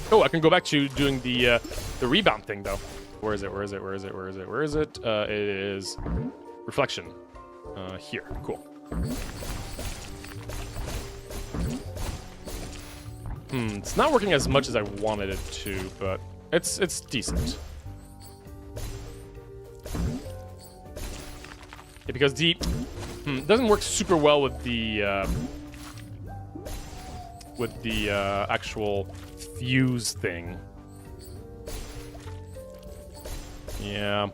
Oh, I can go back to doing the rebound thing, though. Where is it? It is... Reflection. Here. Cool. It's not working as much as I wanted it to, but it's decent. Yeah, because the... doesn't work super well with the actual fuse thing. Yeah.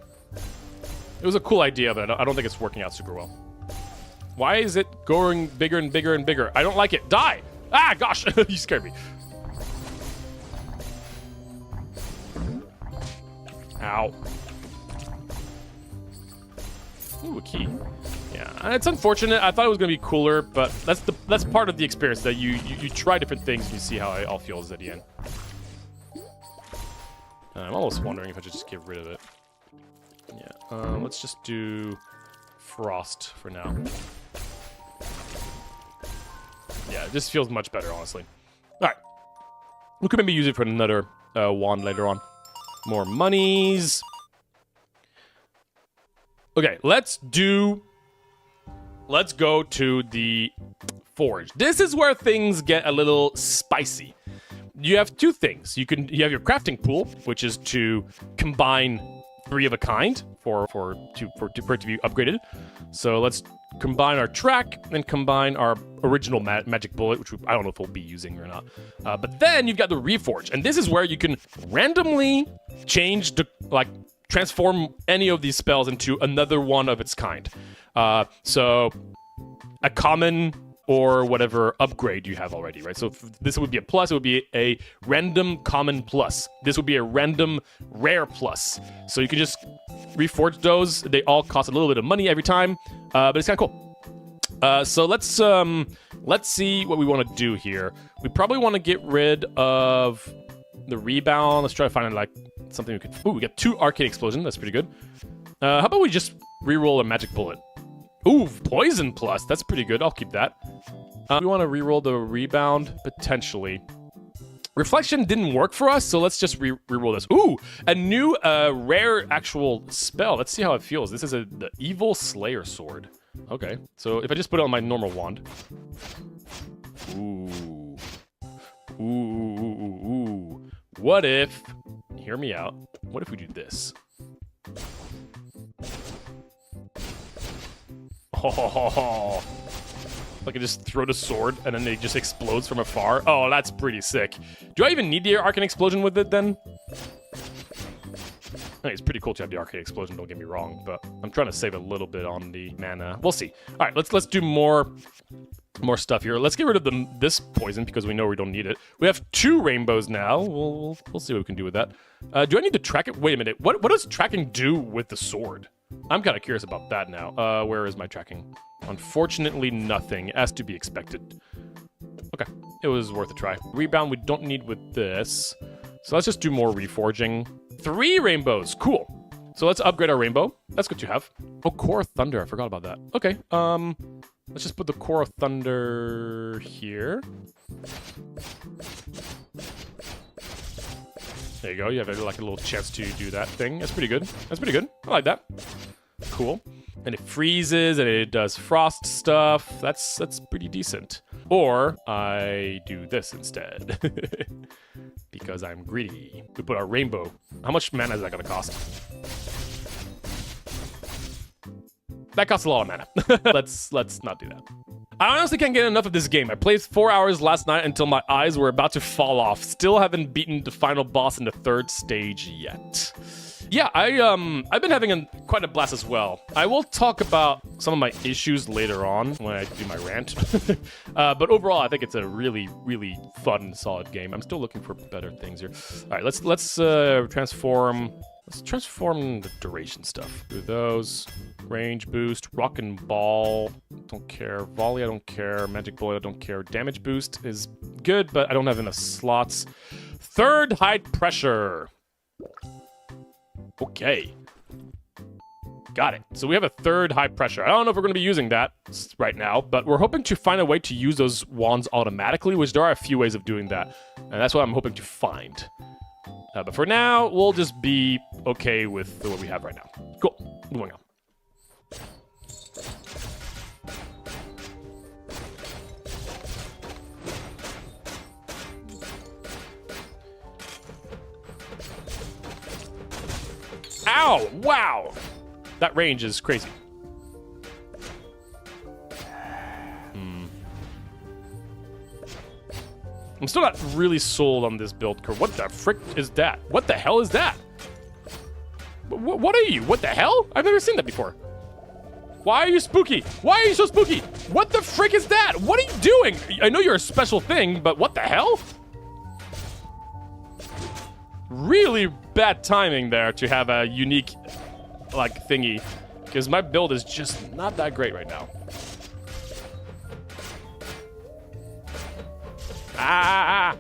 It was a cool idea, but I don't think it's working out super well. Why is it going bigger and bigger and bigger? I don't like it. Die! Ah, gosh! You scared me. Ow. Ooh, a key. Yeah, it's unfortunate. I thought it was gonna be cooler, but that's part of the experience, that you try different things and you see how it all feels at the end. I'm almost wondering if I should just get rid of it. Yeah, let's just do frost for now. Yeah, this feels much better, honestly. Alright. We could maybe use it for another wand later on. More monies. Okay, let's go to the forge. This is where things get a little spicy. You have two things. You have your crafting pool, which is to combine 3 of a kind for it to be upgraded. So let's combine our track and combine our original magic bullet, which I don't know if we'll be using or not. But then you've got the reforge, and this is where you can randomly change transform any of these spells into another one of its kind. So a common or whatever upgrade you have already, right? So if this would be a plus, it would be a random common plus. This would be a random rare plus. So you can just reforge those. They all cost a little bit of money every time, but it's kind of cool. So let's see what we want to do here. We probably want to get rid of the rebound. Let's try to find something we could... Ooh, we got 2 arcane explosion. That's pretty good. How about we just reroll a magic bullet? Ooh, poison plus. That's pretty good. I'll keep that. We want to reroll the rebound, potentially. Reflection didn't work for us, so let's just reroll this. Ooh, a new rare actual spell. Let's see how it feels. This is the Evil Slayer Sword. Okay, so if I just put it on my normal wand. Ooh. Ooh. What if... Hear me out. What if we do this? Oh, like I just throw the sword and then it just explodes from afar. Oh, that's pretty sick. Do I even need the arcane explosion with it then? I think it's pretty cool to have the arcane explosion, don't get me wrong, but I'm trying to save a little bit on the mana. We'll see. All right, let's do more More stuff here. Let's get rid of this poison because we know we don't need it. We have 2 rainbows now. We'll see what we can do with that. Do I need to track it? Wait a minute. What does tracking do with the sword? I'm kind of curious about that now. Where is my tracking? Unfortunately, nothing, as to be expected. Okay, it was worth a try. Rebound we don't need with this. So let's just do more reforging. 3 rainbows. Cool. So let's upgrade our rainbow. That's good to have. Oh, Core of Thunder. I forgot about that. Okay. Let's just put the Core of Thunder here. There you go. You have like a little chance to do that thing. That's pretty good. That's pretty good. I like that. Cool. And it freezes and it does frost stuff. That's pretty decent. Or I do this instead. Because I'm greedy. We put our rainbow. How much mana is that gonna cost? That costs a lot of mana. Let's not do that. I honestly can't get enough of this game. I played 4 hours last night until my eyes were about to fall off. Still haven't beaten the final boss in the 3rd stage yet. Yeah, I've been having quite a blast as well. I will talk about some of my issues later on when I do my rant. But overall, I think it's a really, really fun, solid game. I'm still looking for better things here. All right, let's transform. Let's transform the duration stuff. Do those. Range boost, rock and ball, don't care. Volley, I don't care. Magic bullet, I don't care. Damage boost is good, but I don't have enough slots. 3rd high pressure. Okay. Got it. So we have a 3rd high pressure. I don't know if we're going to be using that right now, but we're hoping to find a way to use those wands automatically, which there are a few ways of doing that. And that's what I'm hoping to find. But for now, we'll just be okay with what we have right now. Cool. Moving on. Ow! Wow! That range is crazy. I'm still not really sold on this build curve. What the frick is that? What the hell is that? What are you? What the hell? I've never seen that before. Why are you spooky? Why are you so spooky? What the frick is that? What are you doing? I know you're a special thing, but what the hell? Really bad timing there to have a unique, like, thingy. Because my build is just not that great right now. Ah!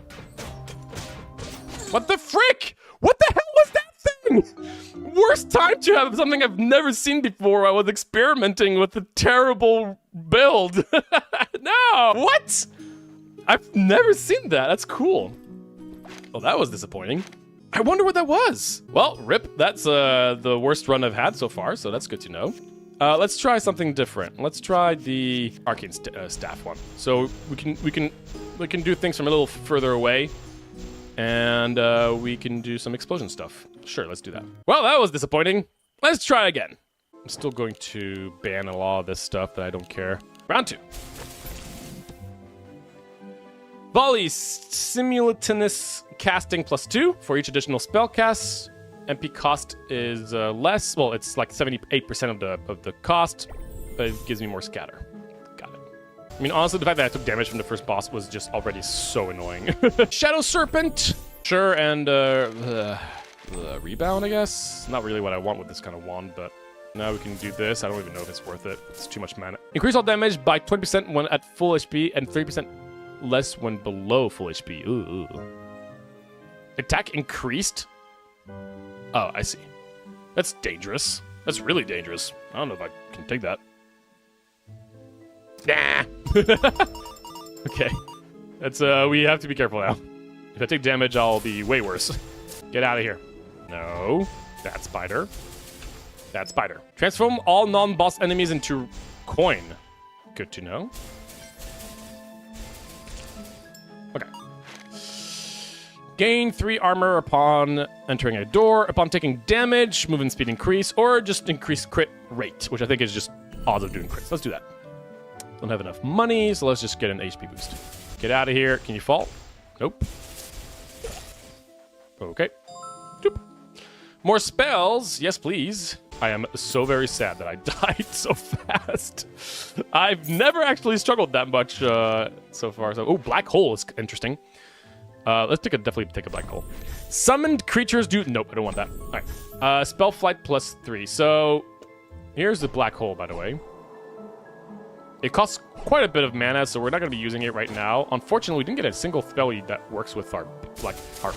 What the frick? What the hell was that thing? Worst time to have something I've never seen before. I was experimenting with a terrible build. No! What? I've never seen that. That's cool. Well, that was disappointing. I wonder what that was. Well, rip. That's the worst run I've had so far, so that's good to know. Let's try something different. Let's try the arcane staff one. So we can do things from a little further away, and we can do some explosion stuff. Sure, let's do that. Well, that was disappointing. Let's try again. I'm still going to ban a lot of this stuff that I don't care. Round 2. Volley simultaneous casting +2 for each additional spell cast. MP cost is less. Well, it's like 78% of the cost, but it gives me more scatter. Got it. I mean, honestly, the fact that I took damage from the first boss was just already so annoying. Shadow Serpent. Sure, and rebound, I guess. Not really what I want with this kind of wand, but now we can do this. I don't even know if it's worth it. It's too much mana. Increase all damage by 20% when at full HP and 30% less when below full HP. Ooh. Attack increased? Oh, I see. That's dangerous. That's really dangerous. I don't know if I can take that. Nah. Okay. That's we have to be careful now. If I take damage, I'll be way worse. Get out of here. No. That spider. That spider. Transform all non-boss enemies into coin. Good to know. Okay. Gain 3 armor upon entering a door, upon taking damage, movement speed increase, or just increase crit rate, which I think is just odds of doing crits. Let's do that. Don't have enough money, so let's just get an HP boost. Get out of here. Can you fall? Nope. Okay. Doop. More spells. Yes, please. I am so very sad that I died so fast. I've never actually struggled that much so far. So, oh, black hole is interesting. Let's definitely take a black hole. Summoned creatures do... Nope, I don't want that. All right. Spell flight +3. So, here's the black hole, by the way. It costs quite a bit of mana, so we're not going to be using it right now. Unfortunately, we didn't get a single spell that works with our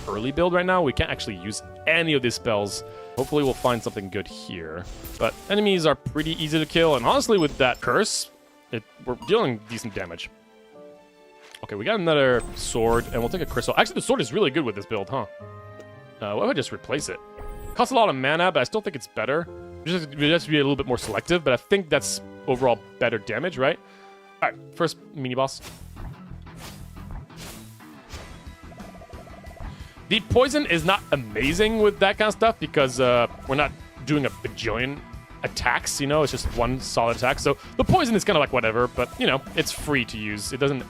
early build right now. We can't actually use any of these spells. Hopefully, we'll find something good here. But enemies are pretty easy to kill, and honestly, with that curse, we're dealing decent damage. Okay, we got another sword, and we'll take a crystal. Actually, the sword is really good with this build, huh? What if I just replace it? Costs a lot of mana, but I still think it's better. We just have to be a little bit more selective, but I think that's overall better damage, right? All right, first mini-boss. The poison is not amazing with that kind of stuff because we're not doing a bajillion attacks, you know? It's just one solid attack. So the poison is kind of like whatever, but, you know, it's free to use. It doesn't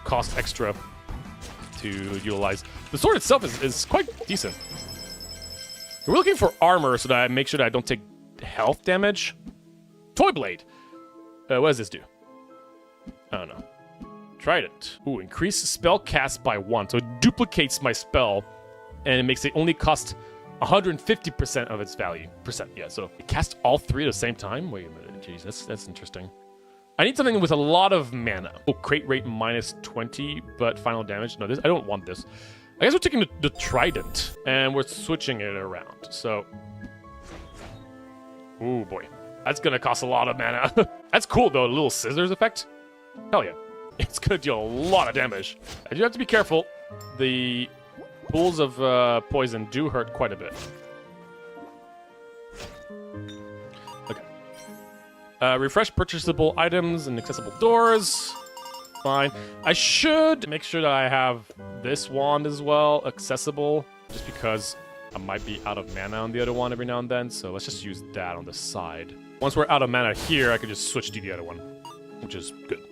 cost extra to utilize. The sword itself is quite decent. We're looking for armor so that I make sure that I don't take health damage. Toy blade. What does this do? I don't know. Trident. Ooh, increase spell cast by 1. So it duplicates my spell, and it makes it only cost 150% of its value. Yeah, so it casts all 3 at the same time? Wait a minute. Jeez, that's interesting. I need something with a lot of mana. Oh, crate rate -20, but final damage. No, I don't want this. I guess we're taking the Trident, and we're switching it around. So, ooh, boy. That's going to cost a lot of mana. That's cool, though. A little scissors effect. Hell yeah. It's going to deal a lot of damage. I do have to be careful. The pools of poison do hurt quite a bit. Okay. Refresh purchasable items and accessible doors. Fine. I should make sure that I have this wand as well accessible, just because I might be out of mana on the other one every now and then, so let's just use that on the side. Once we're out of mana here, I can just switch to the other one, which is good.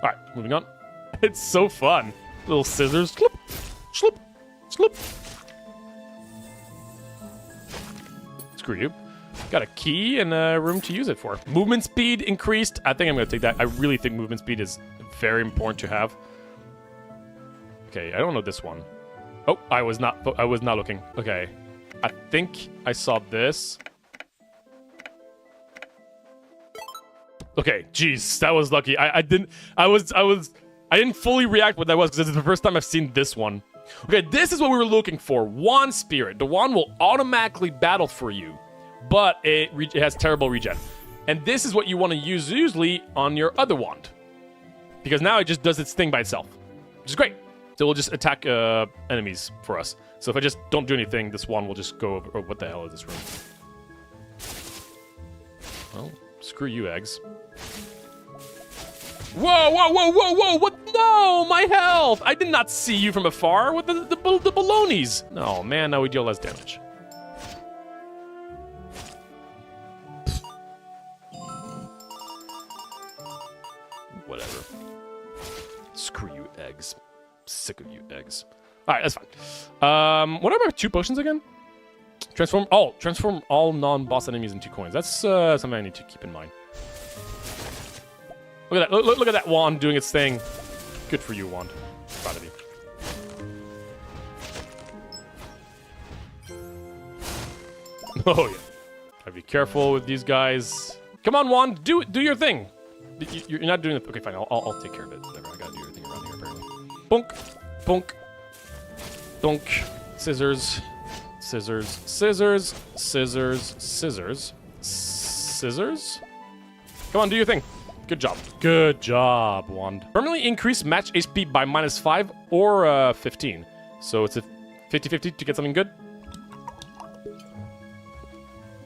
All right, moving on. It's so fun. Little scissors. Sloop, sloop, sloop. Screw you. Got a key and room to use it for. Movement speed increased. I think I'm going to take that. I really think movement speed is very important to have. Okay, I don't know this one. Oh, I was not looking. Okay. I think I saw this. Okay, jeez, that was lucky. I didn't fully react what that was because this is the first time I've seen this one. Okay, this is what we were looking for. Wand Spirit. The wand will automatically battle for you, but it has terrible regen. And this is what you want to use usually on your other wand, because now it just does its thing by itself, which is great. So it will just attack enemies for us. So if I just don't do anything, this wand will just go over. Oh, what the hell is this room? Well, screw you, eggs. Whoa, whoa, whoa, whoa, whoa! What? No, my health! I did not see you from afar. What the balonies? No, man, now we deal less damage. Whatever. Screw you, eggs. Sick of you, eggs. All right, that's fine. What are my 2 potions again? Transform all non-boss enemies into coins. That's something I need to keep in mind. Look at that! Look at that wand doing its thing. Good for you, wand. Proud of you. Oh yeah. Gotta be careful with these guys. Come on, wand, do your thing. You're not doing it. Okay, fine. I'll take care of it. Whatever. I gotta do your thing around here apparently. Bonk, bonk, donk. Scissors, scissors, scissors, scissors, scissors, scissors. Come on, do your thing. Good job. Good job, wand. Permanently increase match HP by -5 or 15. So it's a 50-50 to get something good.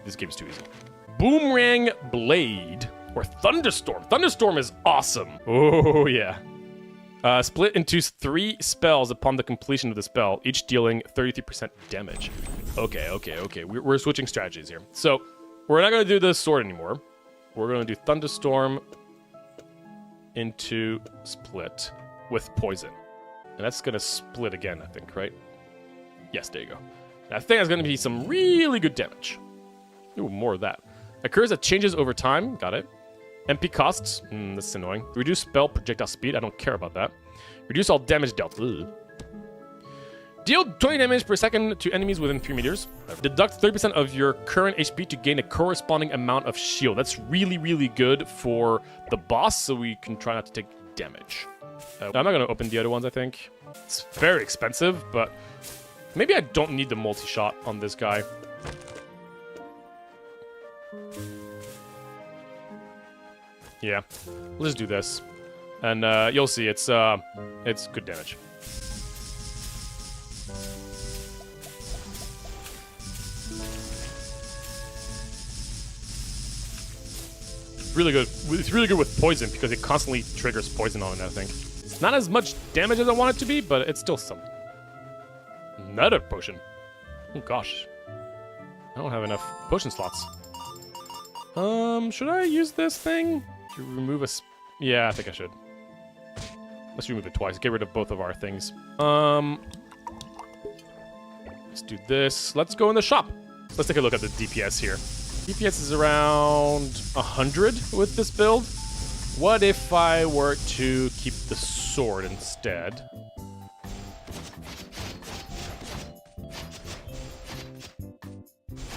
This game's too easy. Boomerang Blade or Thunderstorm. Thunderstorm is awesome. Oh, yeah. Split into 3 spells upon the completion of the spell, each dealing 33% damage. Okay. We're switching strategies here. So we're not going to do the sword anymore. We're going to do Thunderstorm into split with poison. And that's going to split again, I think, right? Yes, there you go. And I think that's going to be some really good damage. Ooh, more of that. Occurs that changes over time. Got it. MP costs. That's annoying. Reduce spell projectile speed. I don't care about that. Reduce all damage dealt. Ugh. Deal 20 damage per second to enemies within 3 meters. Deduct 30% of your current HP to gain a corresponding amount of shield. That's really, really good for the boss, so we can try not to take damage. I'm not going to open the other ones, I think. It's very expensive, but maybe I don't need the multi-shot on this guy. Yeah, let's do this. And you'll see, it's good damage. Really good. It's really good with poison because it constantly triggers poison on it, I think. It's not as much damage as I want it to be, but it's still some. Another potion. Oh gosh. I don't have enough potion slots. Should I use this thing to remove a... Yeah, I think I should. Let's remove it twice. Get rid of both of our things. Let's do this. Let's go in the shop. Let's take a look at the DPS here. DPS is around 100 with this build. What if I were to keep the sword instead?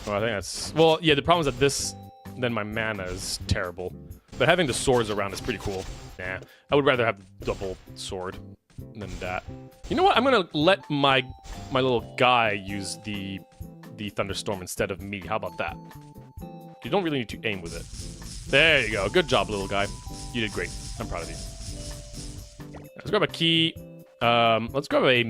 Oh, I think that's... Well, yeah, the problem is that this... Then my mana is terrible. But having the swords around is pretty cool. Nah, I would rather have double sword than that. You know what? I'm gonna let my little guy use the thunderstorm instead of me. How about that? You don't really need to aim with it. There you go. Good job, little guy. You did great. I'm proud of you. Let's grab a key. Let's grab a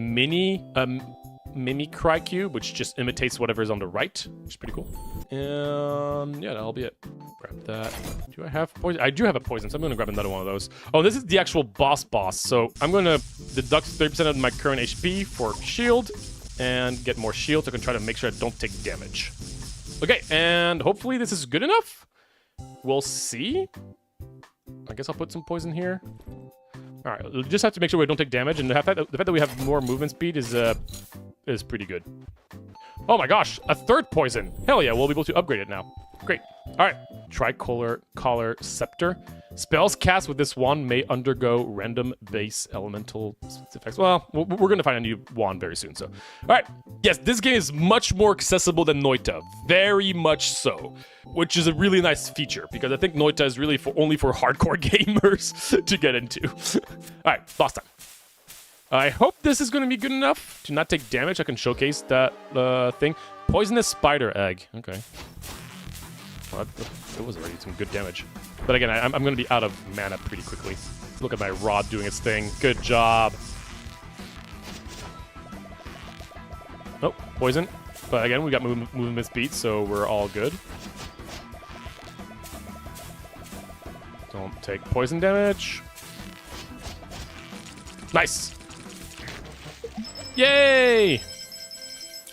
Mimicry cube, which just imitates whatever's on the right, which is pretty cool. And yeah, that'll be it. Grab that. Do I have poison? I do have a poison, so I'm going to grab another one of those. Oh, this is the actual boss, so I'm going to deduct 30% of my current HP for shield and get more shield so I can try to make sure I don't take damage. Okay, and hopefully this is good enough. We'll see. I guess I'll put some poison here. All right, we'll just have to make sure we don't take damage, and the fact that we have more movement speed is pretty good. Oh my gosh, a third poison. Hell yeah, we'll be able to upgrade it now. Great. All right, Tricolor Collar Scepter. Spells cast with this wand may undergo random base elemental effects. Well, we're going to find a new wand very soon, so. All right, yes, this game is much more accessible than Noita. Very much so. Which is a really nice feature, because I think Noita is really only for hardcore gamers to get into. All right, boss time. I hope this is going to be good enough to not take damage. I can showcase that thing. Poisonous spider egg. Okay. Well, that was already some good damage. But again, I'm going to be out of mana pretty quickly. Look at my rod doing its thing. Good job. Oh, poison. But again, we got movement speed, so we're all good. Don't take poison damage. Nice. Yay!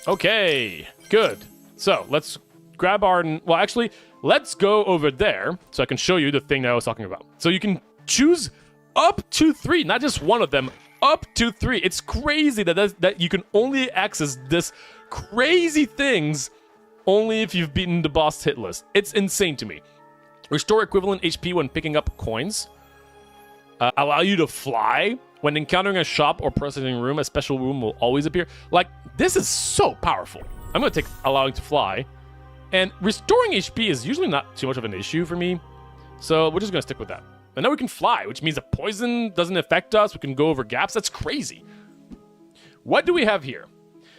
Okay, good. So let's grab our... Well, actually, let's go over there so I can show you the thing that I was talking about. So you can choose up to 3, not just one of them, up to 3. It's crazy that you can only access this crazy things only if you've beaten the boss hit list. It's insane to me. Restore equivalent HP when picking up coins. Allow you to fly. When encountering a shop or processing room, a special room will always appear. Like, this is so powerful. I'm going to take allowing to fly. And restoring HP is usually not too much of an issue for me. So we're just going to stick with that. And now we can fly, which means that poison doesn't affect us. We can go over gaps. That's crazy. What do we have here?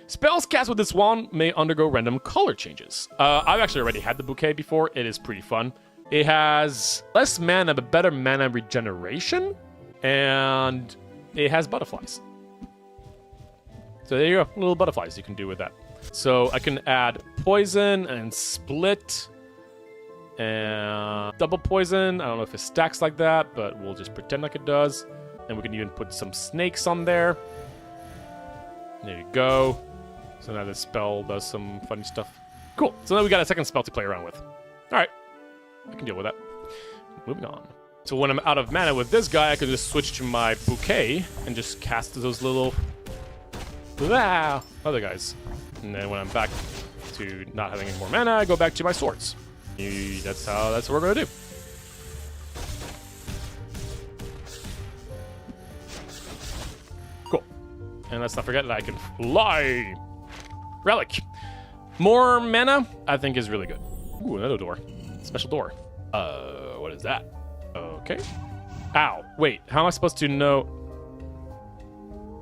Spells cast with this wand may undergo random color changes. I've actually already had the bouquet before. It is pretty fun. It has less mana, but better mana regeneration. And it has butterflies. So there you go, little butterflies you can do with that. So I can add poison and split and double poison. I don't know if it stacks like that, but we'll just pretend like it does. And we can even put some snakes on there. There you go. So now this spell does some funny stuff. Cool, so now we got a second spell to play around with. All right, I can deal with that. Moving on. So when I'm out of mana with this guy, I can just switch to my bouquet and just cast those little other guys. And then when I'm back to not having any more mana, I go back to my swords. That's what we're gonna do. Cool. And let's not forget that I can fly. Relic. More mana, I think, is really good. Ooh, another door. Special door. What is that? Okay. Ow. Wait, how am I supposed to know?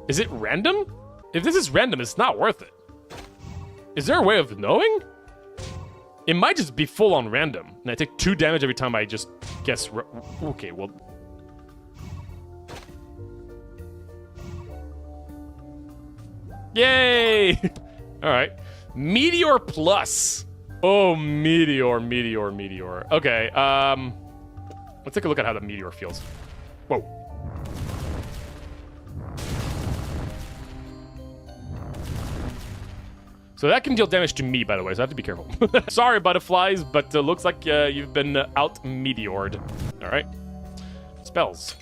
Is it random? If this is random, it's not worth it. Is there a way of knowing? It might just be full on random. And I take 2 damage every time I just guess. Okay, well. Yay! Alright. Meteor plus. Oh, meteor. Okay, let's take a look at how the meteor feels. Whoa. So that can deal damage to me, by the way, so I have to be careful. Sorry, butterflies, but looks like you've been out-meteored. All right. Spells.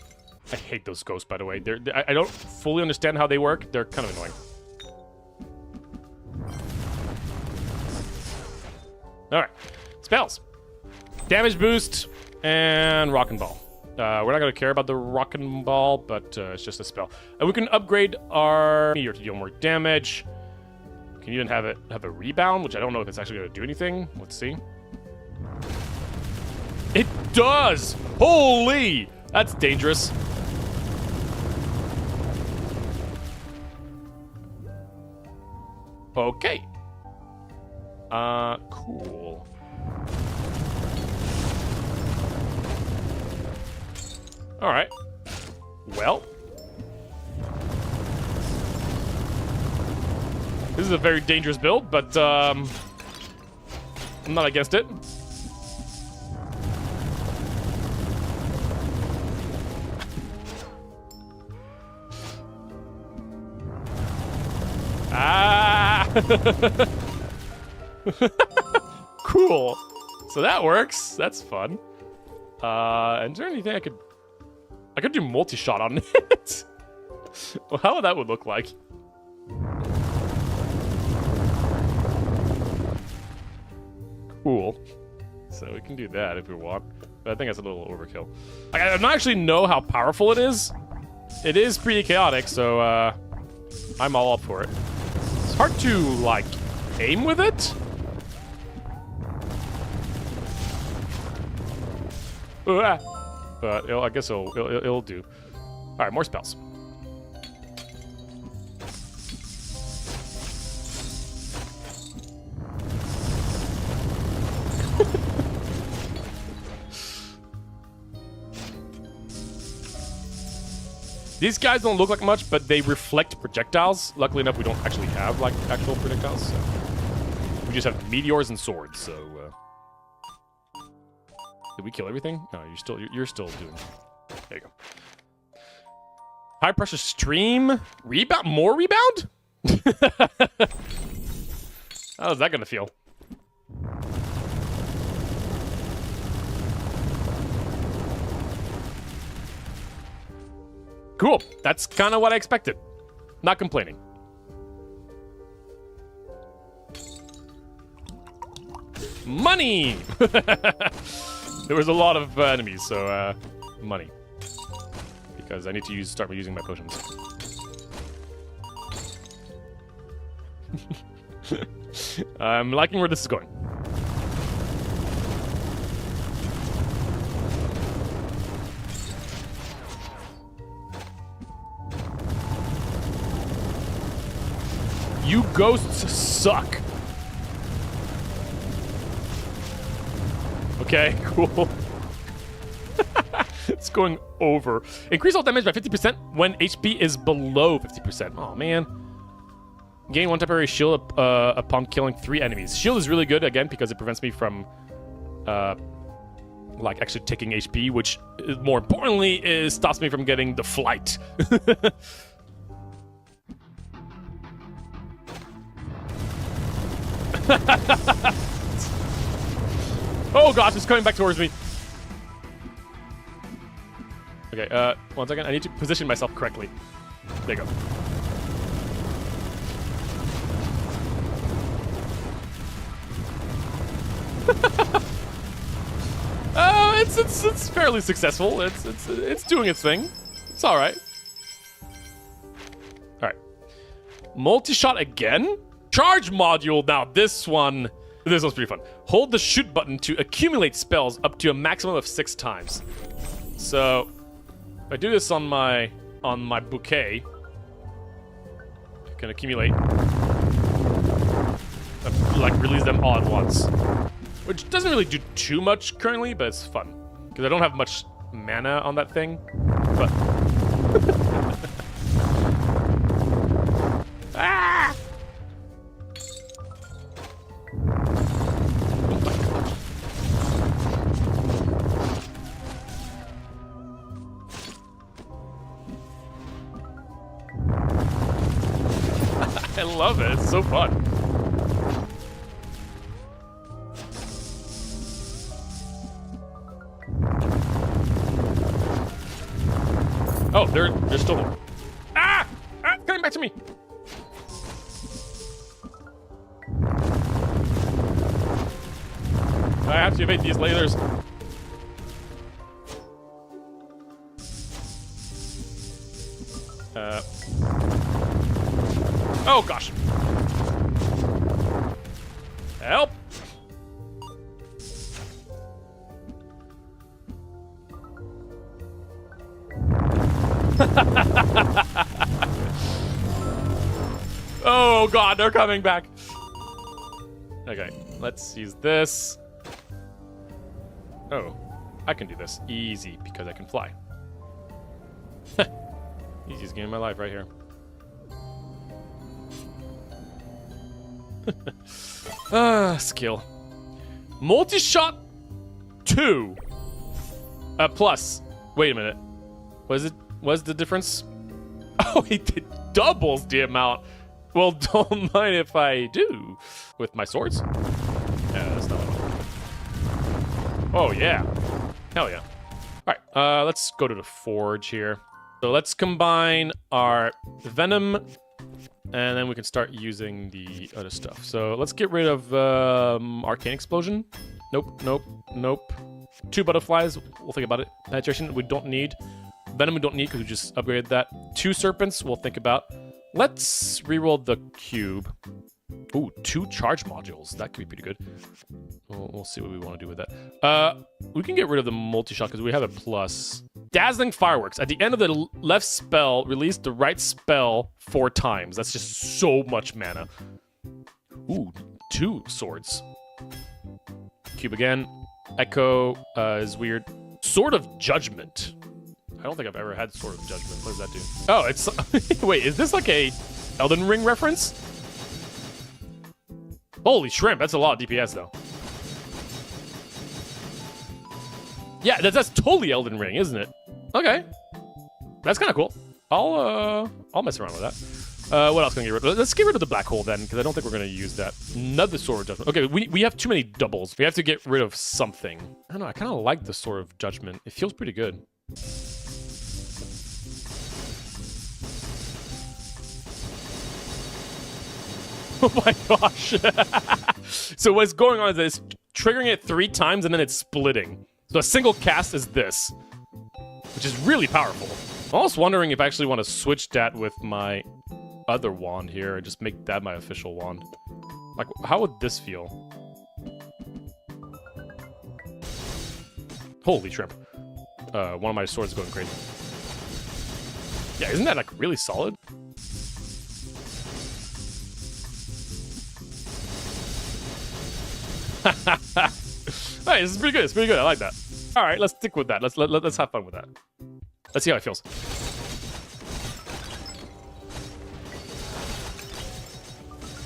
I hate those ghosts, by the way. I don't fully understand how they work. They're kind of annoying. All right. Spells. Damage boost and rock and ball. We're not going to care about the rock and ball, but it's just a spell. And we can upgrade our meteor to deal more damage. Can even have a rebound, which I don't know if it's actually going to do anything. Let's see. It does! Holy! That's dangerous. Okay. Cool. Alright. Well. This is a very dangerous build, but I'm not against it. Ah! Cool. So that works. That's fun. And is there anything I could do multi-shot on it? Well, how that would look like? Cool. So we can do that if we want. But I think that's a little overkill. I don't actually know how powerful it is. It is pretty chaotic, so I'm all up for it. It's hard to, like, aim with it. But I guess it'll do. All right, more spells. These guys don't look like much, but they reflect projectiles. Luckily enough, we don't actually have like actual projectiles. So we just have meteors and swords. So did we kill everything? No, you're still doing. There you go. High pressure stream rebound. More rebound. How's that gonna feel? Cool. That's kind of what I expected. Not complaining. Money! There was a lot of enemies, so money. Because I need to start using my potions. I'm liking where this is going. You ghosts suck. Okay, cool. It's going over. Increase all damage by 50% when HP is below 50%. Oh, man. Gain 1 temporary shield upon killing 3 enemies. Shield is really good, again, because it prevents me from, like, actually taking HP, which, more importantly, stops me from getting the flight. Oh gosh, it's coming back towards me. Okay, 1 second. I need to position myself correctly. There you go. It's fairly successful. It's doing its thing. It's all right. All right. Multi-shot again? Charge module. Now this one's pretty fun. Hold the shoot button to accumulate spells up to a maximum of 6 times. So if I do this on my bouquet, I can accumulate, like release them all at once, which doesn't really do too much currently, but it's fun because I don't have much mana on that thing. But ah! I love it. It's so fun. Oh, they're still there. Ah! Ah! Coming back to me. I have to evade these lasers. Oh gosh. Help. Oh god, they're coming back. Okay, let's use this. Oh, I can do this easy because I can fly. Easiest game of my life right here. Skill. Multi-shot 2. Plus. Wait a minute. What's the difference? Oh, it doubles the amount. Well, don't mind if I do. With my swords? Yeah, that's not what. Oh, yeah. Hell yeah. Alright, let's go to the forge here. So let's combine our venom, and then we can start using the other stuff. So let's get rid of arcane explosion. Nope, nope, nope. 2 butterflies, we'll think about it. Penetration, we don't need. Venom, we don't need because we just upgraded that. 2 serpents, we'll think about. Let's reroll the cube. Ooh, 2 charge modules. That could be pretty good. We'll see what we want to do with that. We can get rid of the multi-shot because we have a plus. Dazzling fireworks. At the end of the left spell, release the right spell 4 times. That's just so much mana. Ooh, 2 swords. Cube again. Echo is weird. Sword of Judgment. I don't think I've ever had Sword of Judgment. What does that do? Oh, it's... Wait, is this like a Elden Ring reference? Holy shrimp, that's a lot of DPS though. Yeah, that's totally Elden Ring, isn't it? Okay. That's kind of cool. I'll mess around with that. What else can I get rid of? Let's get rid of the black hole then, because I don't think we're going to use that. Another Sword of Judgment. Okay, we have too many doubles. We have to get rid of something. I don't know, I kind of like the Sword of Judgment. It feels pretty good. Oh my gosh. So what's going on is that it's triggering it 3 times and then it's splitting. So a single cast is this, which is really powerful. I'm almost wondering if I actually want to switch that with my other wand here and just make that my official wand. Like, how would this feel? Holy shrimp. One of my swords is going crazy. Yeah, isn't that like really solid? Hey, this is pretty good. It's pretty good. I like that. All right, let's stick with that. Let's have fun with that. Let's see how it feels.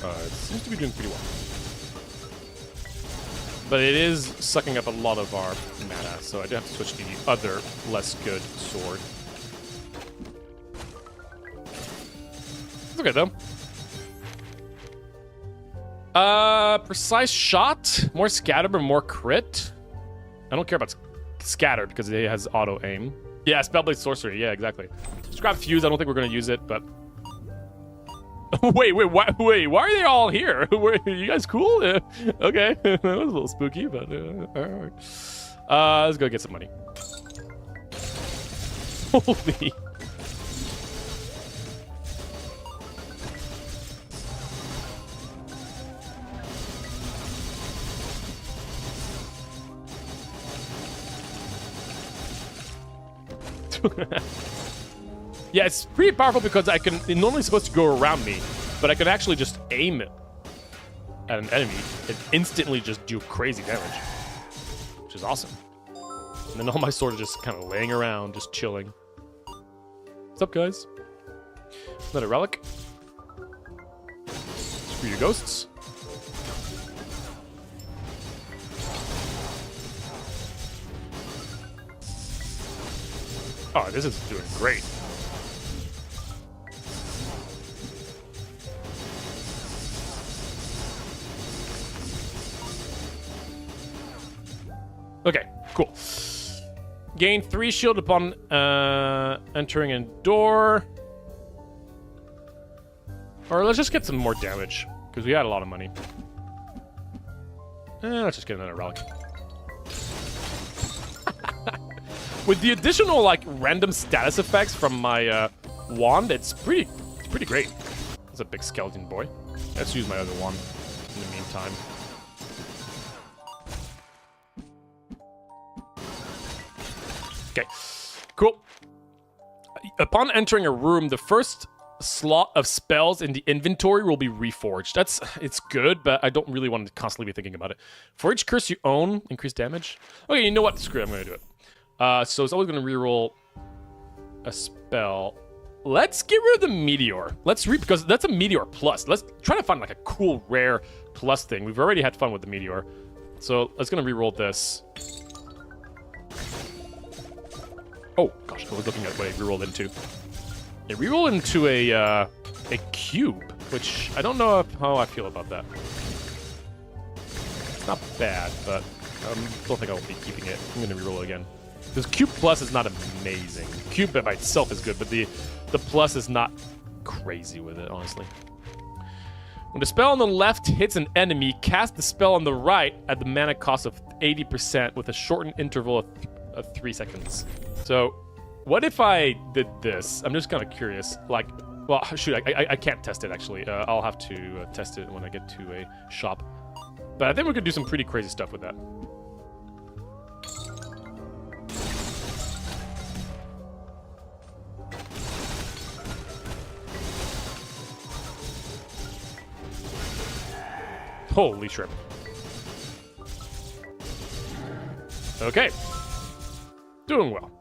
It seems to be doing pretty well, but it is sucking up a lot of our mana, so I do have to switch to the other less good sword. It's okay though. Precise shot, more scatter, but more crit. I don't care about scatter because it has auto aim. Yeah, spellblade sorcery. Yeah, exactly. Just grab fuse. I don't think we're gonna use it, but Wait, why are they all here? You guys cool? Okay, that was a little spooky, but all right. Let's go get some money. Holy. Yeah, it's pretty powerful because it's normally supposed to go around me, but I can actually just aim it at an enemy and instantly just do crazy damage, which is awesome. And then all my swords are just kind of laying around, just chilling. What's up, guys? Another relic. Screw you, ghosts. Oh, this is doing great. Okay, cool. Gain 3 shield upon entering a door. Or let's just get some more damage, because we had a lot of money. Let's just get another relic. With the additional, like, random status effects from my wand, it's pretty great. That's a big skeleton boy. Let's use my other wand in the meantime. Okay, cool. Upon entering a room, the first slot of spells in the inventory will be reforged. It's good, but I don't really want to constantly be thinking about it. For each curse you own, increase damage. Okay, you know what? Screw it, I'm gonna do it. So it's always gonna reroll a spell. Let's get rid of the meteor. Because that's a meteor plus. Let's try to find like a cool rare plus thing. We've already had fun with the meteor, so let's gonna reroll this. Oh gosh, I was looking at what I rerolled into. It rerolled into a cube, which I don't know how I feel about that. It's not bad, but I don't think I'll be keeping it. I'm gonna reroll it again. Because cube plus is not amazing. Cube by itself is good, but the plus is not crazy with it, honestly. When the spell on the left hits an enemy, cast the spell on the right at the mana cost of 80% with a shortened interval of 3 seconds. So, what if I did this? I'm just kind of curious. Like, well, shoot, I can't test it, actually. I'll have to test it when I get to a shop. But I think we could do some pretty crazy stuff with that. Holy shrimp. Okay. Doing well.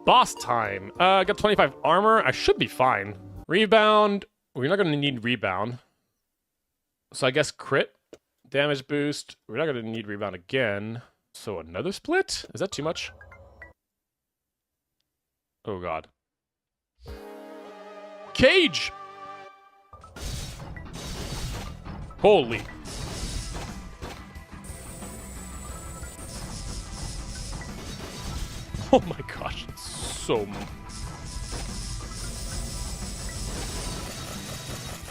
Boss time. Got 25 armor. I should be fine. Rebound. We're not going to need rebound. So I guess crit. Damage boost. We're not going to need rebound again. So another split? Is that too much? Oh god. Cage! Holy. Oh my gosh, it's so...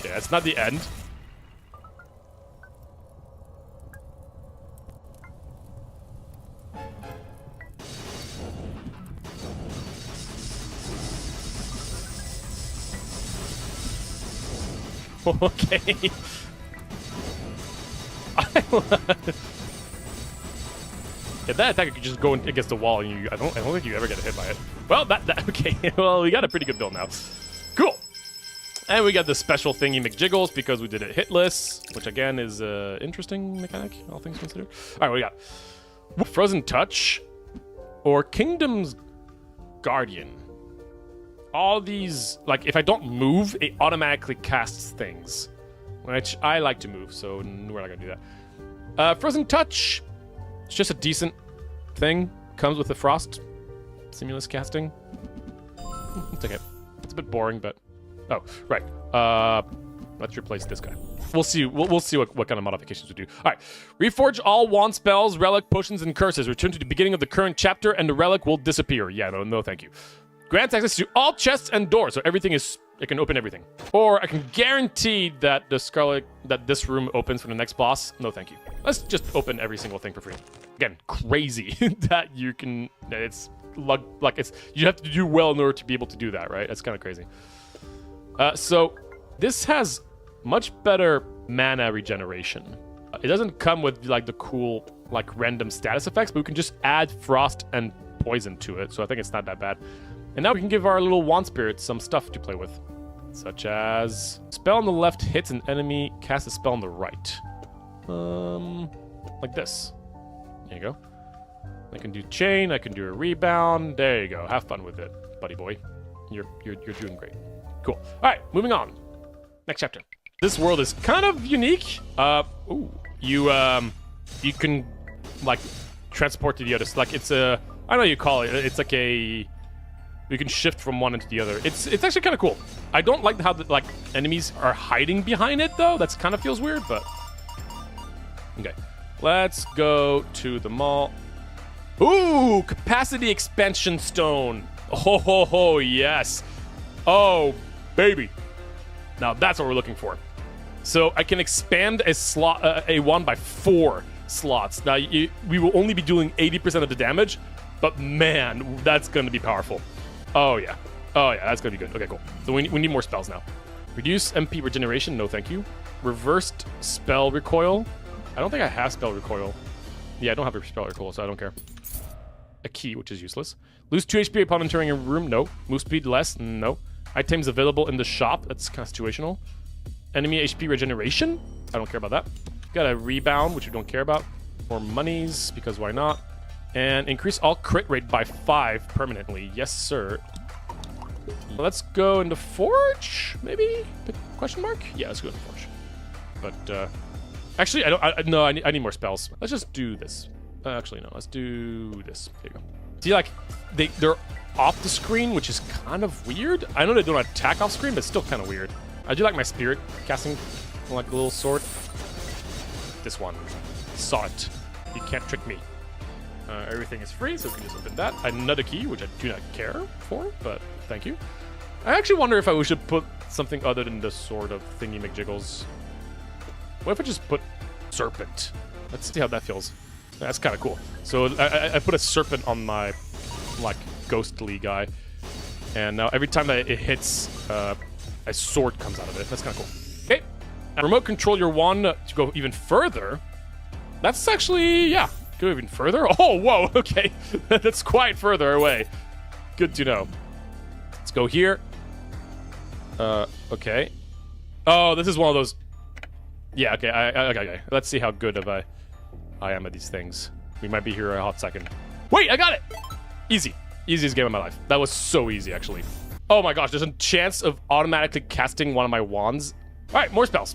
Yeah, it's not the end. Okay. Yeah, that attack could just go against the wall, and I don't think you ever get hit by it. Well, okay. Well, we got a pretty good build now. Cool. And we got the special thingy McJiggles because we did it hitless, which again is an interesting mechanic, all things considered. All right, what do we got? Frozen Touch or Kingdom's Guardian. All these, like, if I don't move, it automatically casts things, which I like to move, so we're not gonna do that. Frozen Touch. It's just a decent thing. Comes with the frost simulus casting. It's okay. It's a bit boring, but oh right. Let's replace this guy. We'll see. We'll see what kind of modifications we do. All right. Reforge all wand spells, relic, potions, and curses. Return to the beginning of the current chapter, and the relic will disappear. Yeah, no, thank you. Grants access to all chests and doors, so everything is it can open everything. Or I can guarantee that this room opens for the next boss. No, thank you. Let's just open every single thing for free. Again, crazy that you can. It's like it's you have to do well in order to be able to do that, right? That's kind of crazy. So this has much better mana regeneration. It doesn't come with like the cool like random status effects, but we can just add frost and poison to it. So I think it's not that bad. And now we can give our little wand spirit some stuff to play with, such as spell on the left hits an enemy, cast a spell on the right. Like this. There you go. I can do chain. I can do a rebound. There you go. Have fun with it, buddy boy. You're doing great. Cool. All right, moving on. Next chapter. This world is kind of unique. You can like transport to the other. Like it's a, I don't know what you call it. It's like a, you can shift from one into the other. It's actually kind of cool. I don't like how the like enemies are hiding behind it though. That's kind of feels weird, but okay. Let's go to the mall. Ooh, capacity expansion stone. Oh ho ho, yes. Oh baby. Now that's what we're looking for. So I can expand a slot, a wand by 4 slots. Now we will only be doing 80% of the damage, but man, that's going to be powerful. Oh yeah, that's going to be good. Okay, cool. So we need more spells now. Reduce MP regeneration. No, thank you. Reversed spell recoil. I don't think I have spell recoil. Yeah, I don't have a spell recoil, so I don't care. A key, which is useless. Lose 2 HP upon entering a room. No. Move speed less. No. Items available in the shop. That's kind of situational. Enemy HP regeneration. I don't care about that. Got a rebound, which we don't care about. More monies, because why not? And increase all crit rate by 5 permanently. Yes, sir. Let's go into Forge, maybe? Question mark? Yeah, let's go into Forge. But, actually, I need more spells. Let's just do this. Actually, no, let's do this. There you go. See, like, they're off the screen, which is kind of weird. I know they don't attack off screen, but it's still kind of weird. I do like my spirit casting, like a little sword. This one. Saw it. You can't trick me. Everything is free, so we can just open that. Another key, which I do not care for, but thank you. I actually wonder if we should put something other than the sword of thingy McJiggles. What if I just put serpent? Let's see how that feels. That's kind of cool. So I put a serpent on my, like, ghostly guy. And now every time that it hits, a sword comes out of it. That's kind of cool. Okay. Remote control your wand to go even further. That's actually, yeah, go even further. Oh, whoa, okay. That's quite further away. Good to know. Let's go here. Okay. Oh, this is one of those. Yeah, okay, okay. Let's see how good of I am at these things. We might be here a hot second. Wait, I got it! Easy. Easiest game of my life. That was so easy, actually. Oh my gosh, there's a chance of automatically casting one of my wands. All right, more spells.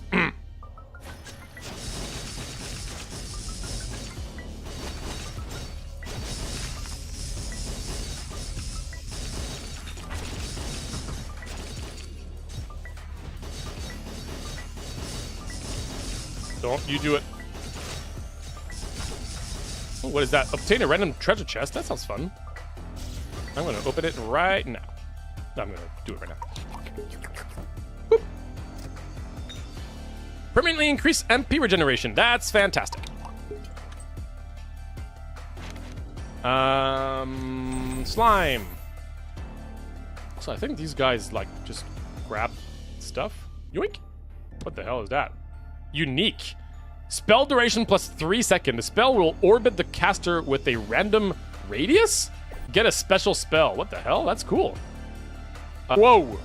Don't you do it. Oh, what is that? Obtain a random treasure chest. That sounds fun. I'm going to open it right now. I'm going to do it right now. Boop. Permanently increase MP regeneration. That's fantastic. Slime. So I think these guys, like, just grab stuff. Yoink. What the hell is that? Unique. Spell duration plus 3 seconds. The spell will orbit the caster with a random radius? Get a special spell. What the hell? That's cool. Whoa.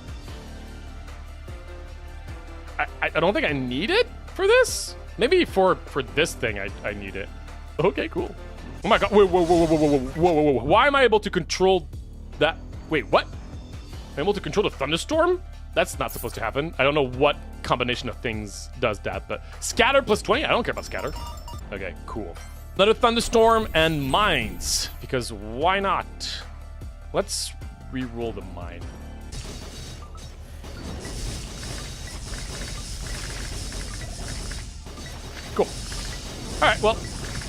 I don't think I need it for this. Maybe for this thing I need it. Okay, cool. Oh my god. Whoa. Why am I able to control that? Wait, what? I'm able to control the thunderstorm? That's not supposed to happen. I don't know what combination of things does that, but scatter plus 20? I don't care about scatter. Okay, cool. Another thunderstorm and mines, because why not? Let's re-roll the mine. Cool. All right, well,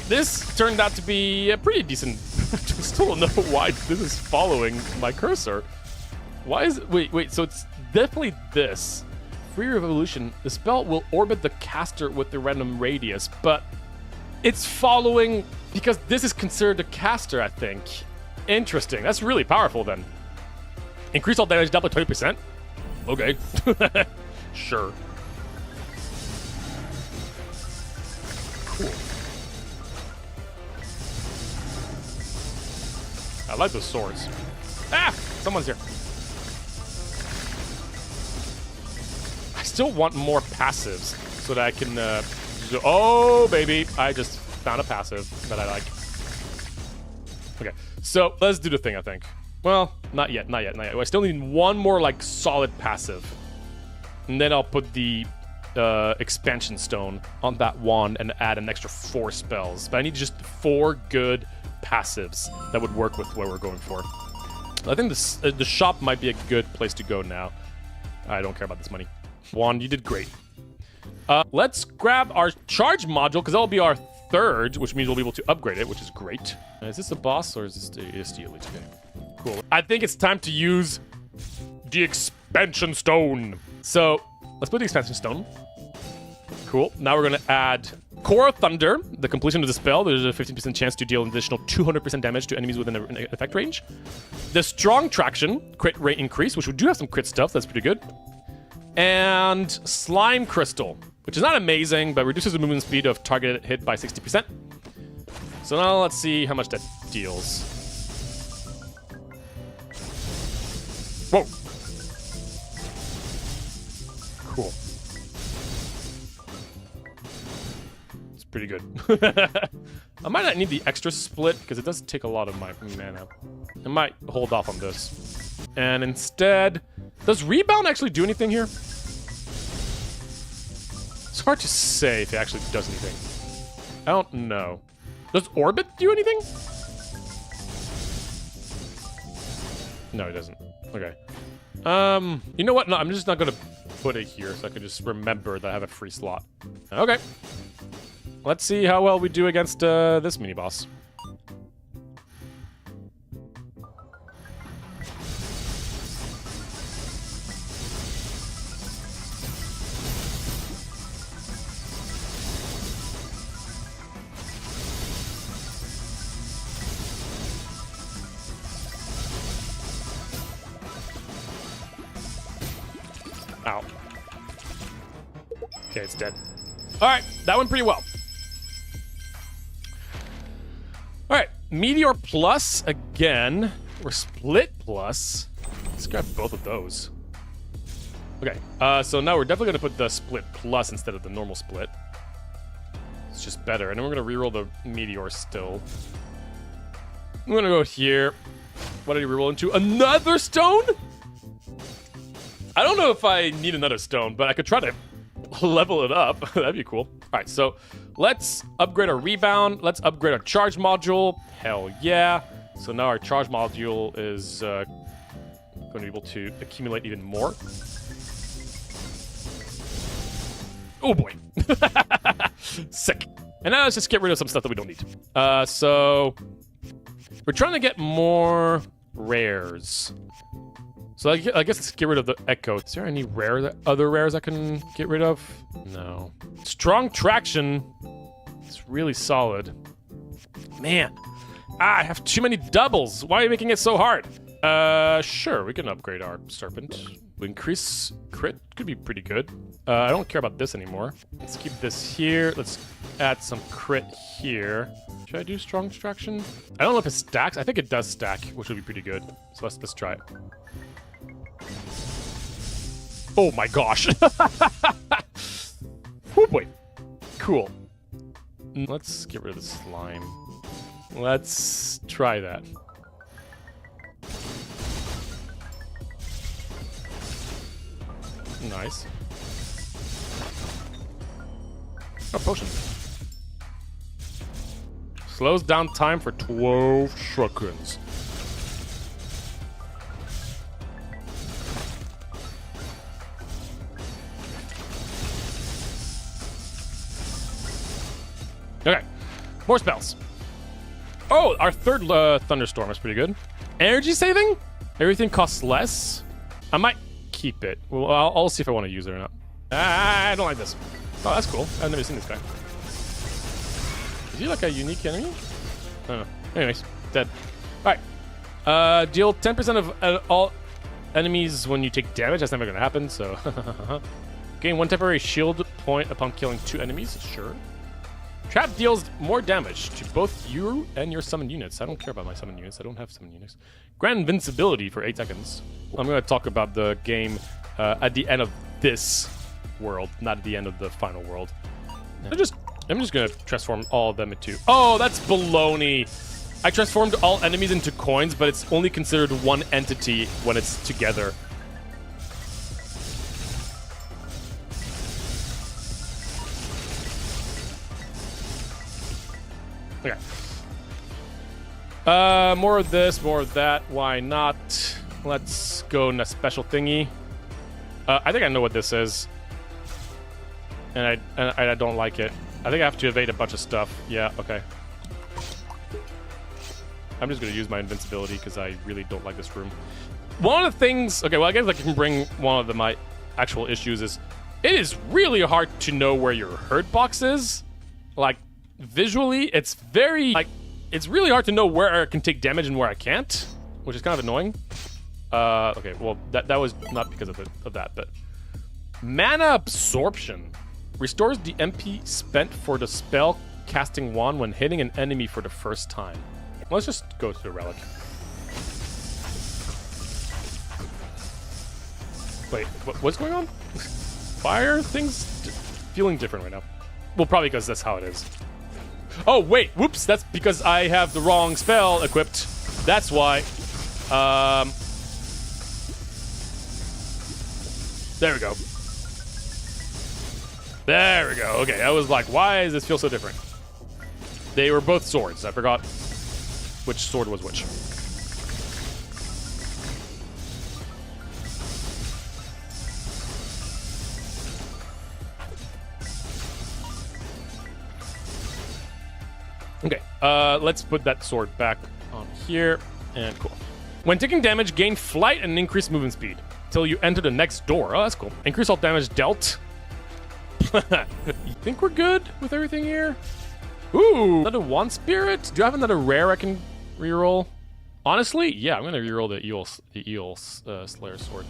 this turned out to be a pretty decent. I still don't know why this is following my cursor. Why is it? Wait, so it's definitely this. Free Revolution. The spell will orbit the caster with the random radius, but it's following because this is considered a caster, I think. Interesting. That's really powerful then. Increase all damage down by 20%? Okay. Sure. Cool. I like those swords. Ah! Someone's here. I still want more passives so that I can... oh, baby. I just found a passive that I like. Okay, so let's do the thing, I think. Well, not yet. I still need one more, like, solid passive. And then I'll put the expansion stone on that wand and add an extra 4 spells. But I need just 4 good passives that would work with what we're going for. I think the shop might be a good place to go now. I don't care about this money. Wand, you did great. Let's grab our charge module, because that'll be our 3rd, which means we'll be able to upgrade it, which is great. Is this a boss, or is this the elite? Okay, cool. I think it's time to use the expansion stone. So, let's put the expansion stone. Cool. Now we're going to add Core of Thunder. The completion of the spell, there's a 15% chance to deal an additional 200% damage to enemies within an effect range. The Strong Traction, crit rate increase, which we do have some crit stuff. That's pretty good. And Slime Crystal, which is not amazing, but reduces the movement speed of target hit by 60%. So now let's see how much that deals. Whoa. Cool. It's pretty good. I might not need the extra split, because it does take a lot of my mana. I might hold off on this. And instead... Does Rebound actually do anything here? It's hard to say if it actually does anything. I don't know. Does Orbit do anything? No, it doesn't. Okay. You know what? No, I'm just not gonna put it here so I can just remember that I have a free slot. Okay. Let's see how well we do against this mini-boss. Ow. Okay, it's dead. Alright, that went pretty well. Alright, Meteor Plus again. Or Split Plus. Let's grab both of those. Okay, so now we're definitely going to put the Split Plus instead of the normal Split. It's just better. And then we're going to reroll the Meteor still. I'm going to go here. What did he reroll into? Another stone? I don't know if I need another stone, but I could try to level it up. That'd be cool. All right, so let's upgrade our rebound. Let's upgrade our charge module. Hell yeah. So now our charge module is going to be able to accumulate even more. Oh boy. Sick. And now let's just get rid of some stuff that we don't need. So we're trying to get more rares. So I guess let's get rid of the Echo. Is there any other rares I can get rid of? No. Strong Traction. It's really solid. Man. I have too many doubles. Why are you making it so hard? Sure, we can upgrade our Serpent. We increase crit. Could be pretty good. I don't care about this anymore. Let's keep this here. Let's add some crit here. Should I do Strong Traction? I don't know if it stacks. I think it does stack, which would be pretty good. So let's try it. Oh my gosh. Oh boy. Cool. Let's get rid of the slime. Let's try that. Nice. Oh, potion. Slows down time for 12 seconds. Okay, more spells. Oh, our third thunderstorm is pretty good. Energy saving? Everything costs less. I might keep it. Well, I'll see if I want to use it or not. I don't like this. Oh, that's cool. I've never seen this guy. Is he like a unique enemy? I don't know. Anyways, dead. Alright. Deal 10% of all enemies when you take damage. That's never going to happen, so... Gain 1 temporary shield point upon killing 2 enemies. Sure. Trap deals more damage to both you and your summoned units. I don't care about my summoned units. I don't have summoned units. Grant invincibility for 8 seconds. I'm going to talk about the game at the end of this world, not at the end of the final world. I'm just going to transform all of them into... Oh, that's baloney. I transformed all enemies into coins, but it's only considered one entity when it's together. Okay. More of this, more of that. Why not? Let's go in a special thingy. I think I know what this is. And I don't like it. I think I have to evade a bunch of stuff. Yeah, okay. I'm just going to use my invincibility because I really don't like this room. One of the things... Okay, well, I guess I can bring one of my actual issues is... It is really hard to know where your hurt box is. Like, visually, it's very... Like, it's really hard to know where I can take damage and where I can't, which is kind of annoying. Okay, well, that was not because of that, but... Mana Absorption. Restores the MP spent for the spell casting wand when hitting an enemy for the first time. Let's just go to the relic. Wait, what's going on? Fire things feeling different right now. Well, probably because that's how it is. Oh, wait, whoops, that's because I have the wrong spell equipped. That's why. There we go. There we go. Okay, I was like, why does this feel so different? They were both swords. I forgot which sword was which. Okay, let's put that sword back on here, and cool. When taking damage, gain flight and increase movement speed till you enter the next door. Oh, that's cool. Increase all damage dealt. You think we're good with everything here? Ooh, another one spirit. Do I have another rare I can reroll? Honestly, yeah, I'm gonna reroll the eel Slayer sword.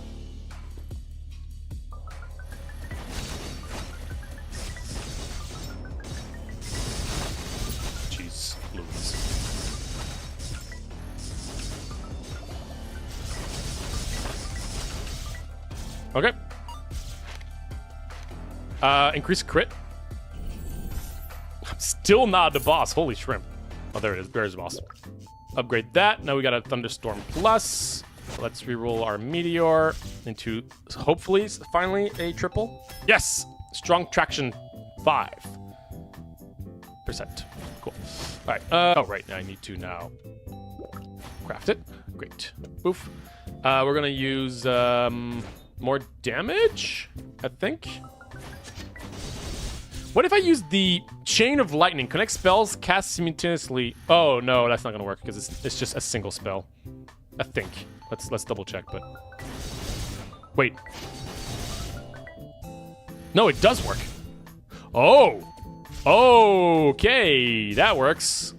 Jeez, Louise. Okay. Increase crit. I'm still not the boss. Holy shrimp. Oh, there it is. There's the boss. Upgrade that. Now we got a Thunderstorm Plus. Let's reroll our Meteor into, hopefully, finally, a triple. Yes! Strong Traction 5%. Cool. All right. Oh, right. Now I need to now craft it. Great. Oof. We're going to use more damage, I think. What if I use the Chain of Lightning? Connect spells cast simultaneously. Oh, no, that's not going to work because it's just a single spell. I think. Let's double check, but... Wait. No, it does work. Oh! Okay, that works.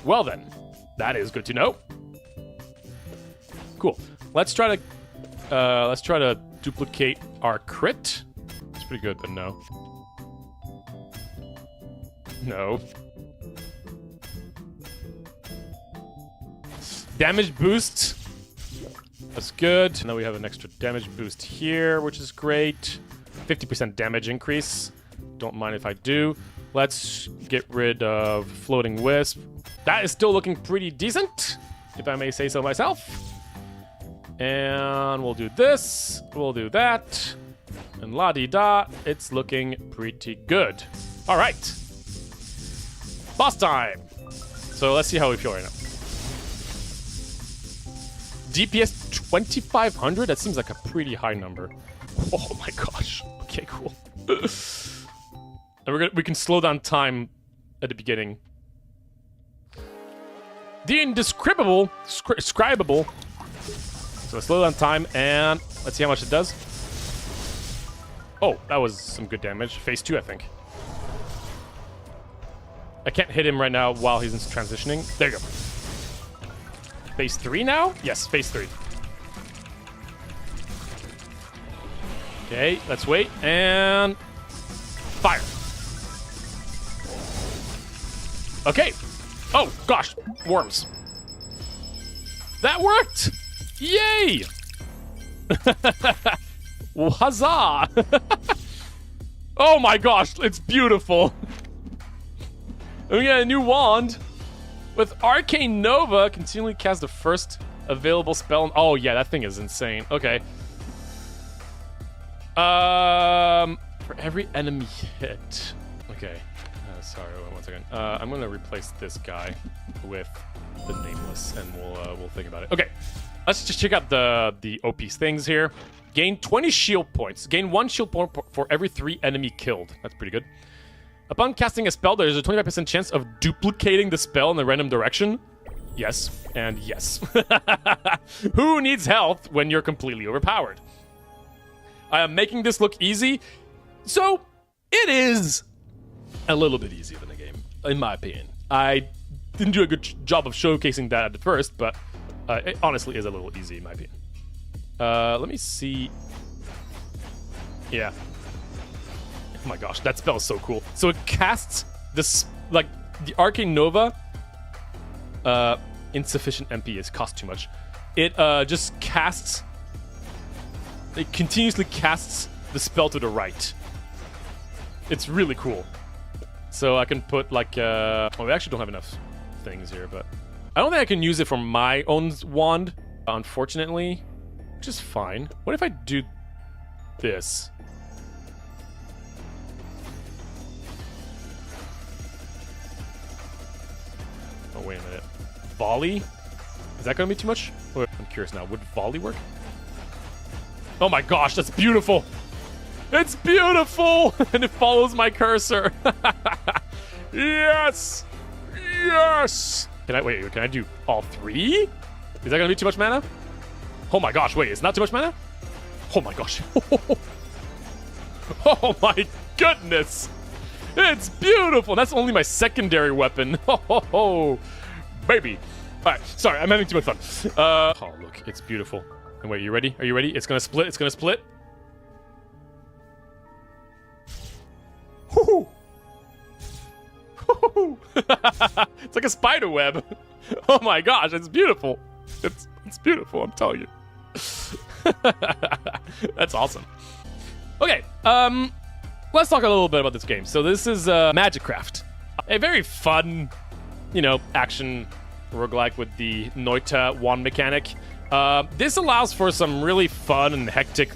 Well then, that is good to know. Cool. Let's try to duplicate our crit. It's pretty good, but no. No. Damage boost. That's good. Now we have an extra damage boost here, which is great. 50% damage increase. Don't mind if I do. Let's get rid of Floating Wisp. That is still looking pretty decent, if I may say so myself. And we'll do this. We'll do that. And la-di-da, it's looking pretty good. All right. Boss time. So let's see how we feel right now. DPS 2500? That seems like a pretty high number. Oh my gosh. Okay, cool. And we can slow down time at the beginning. The indescribable, scribable. So slow down time, and let's see how much it does. Oh, that was some good damage. Phase 2, I think. I can't hit him right now while he's transitioning. There you go. Phase 3 now? Yes, phase 3. Okay, let's wait, and fire. Okay. Oh, gosh, worms. That worked! Yay! Well, huzzah! Oh my gosh, it's beautiful. And we got a new wand with Arcane Nova. Continually cast the first available spell. Oh yeah, that thing is insane. Okay. For every enemy hit. Okay. Sorry, one second. I'm gonna replace this guy with the nameless, and we'll think about it. Okay, let's just check out the OP things here. Gain 20 shield points. Gain 1 shield point for every 3 enemy killed. That's pretty good. Upon casting a spell, there's a 25% chance of duplicating the spell in a random direction. Yes, and yes. Who needs health when you're completely overpowered? I am making this look easy, so it is a little bit easier than a game, in my opinion. I didn't do a good job of showcasing that at first, but it honestly is a little easy, in my opinion. Let me see. Yeah. Oh my gosh, that spell is so cool. So it casts this, like, the Arcane Nova. Insufficient MP, it costs too much. It just casts. It continuously casts the spell to the right. It's really cool. So I can put like, oh, we actually don't have enough things here, but I don't think I can use it for my own wand, unfortunately, which is fine. What if I do this? Oh, wait a minute. Volley? Is that gonna be too much? Oh, I'm curious now. Would volley work? Oh my gosh, that's beautiful! It's beautiful! And it follows my cursor. Yes! Yes! Can I do all 3? Is that gonna be too much mana? Oh my gosh, wait, it's not too much mana? Oh my gosh. Oh my goodness! It's beautiful! That's only my secondary weapon. Oh, baby. Alright, sorry, I'm having too much fun. Oh, look, it's beautiful. And wait, you ready? Are you ready? It's gonna split, it's gonna split. Woo-hoo. Woo-hoo. It's like a spider web. Oh my gosh, it's beautiful. It's beautiful, I'm telling you. That's awesome. Okay, let's talk a little bit about this game. So this is Magicraft. A very fun, action roguelike with the Noita wand mechanic. This allows for some really fun and hectic,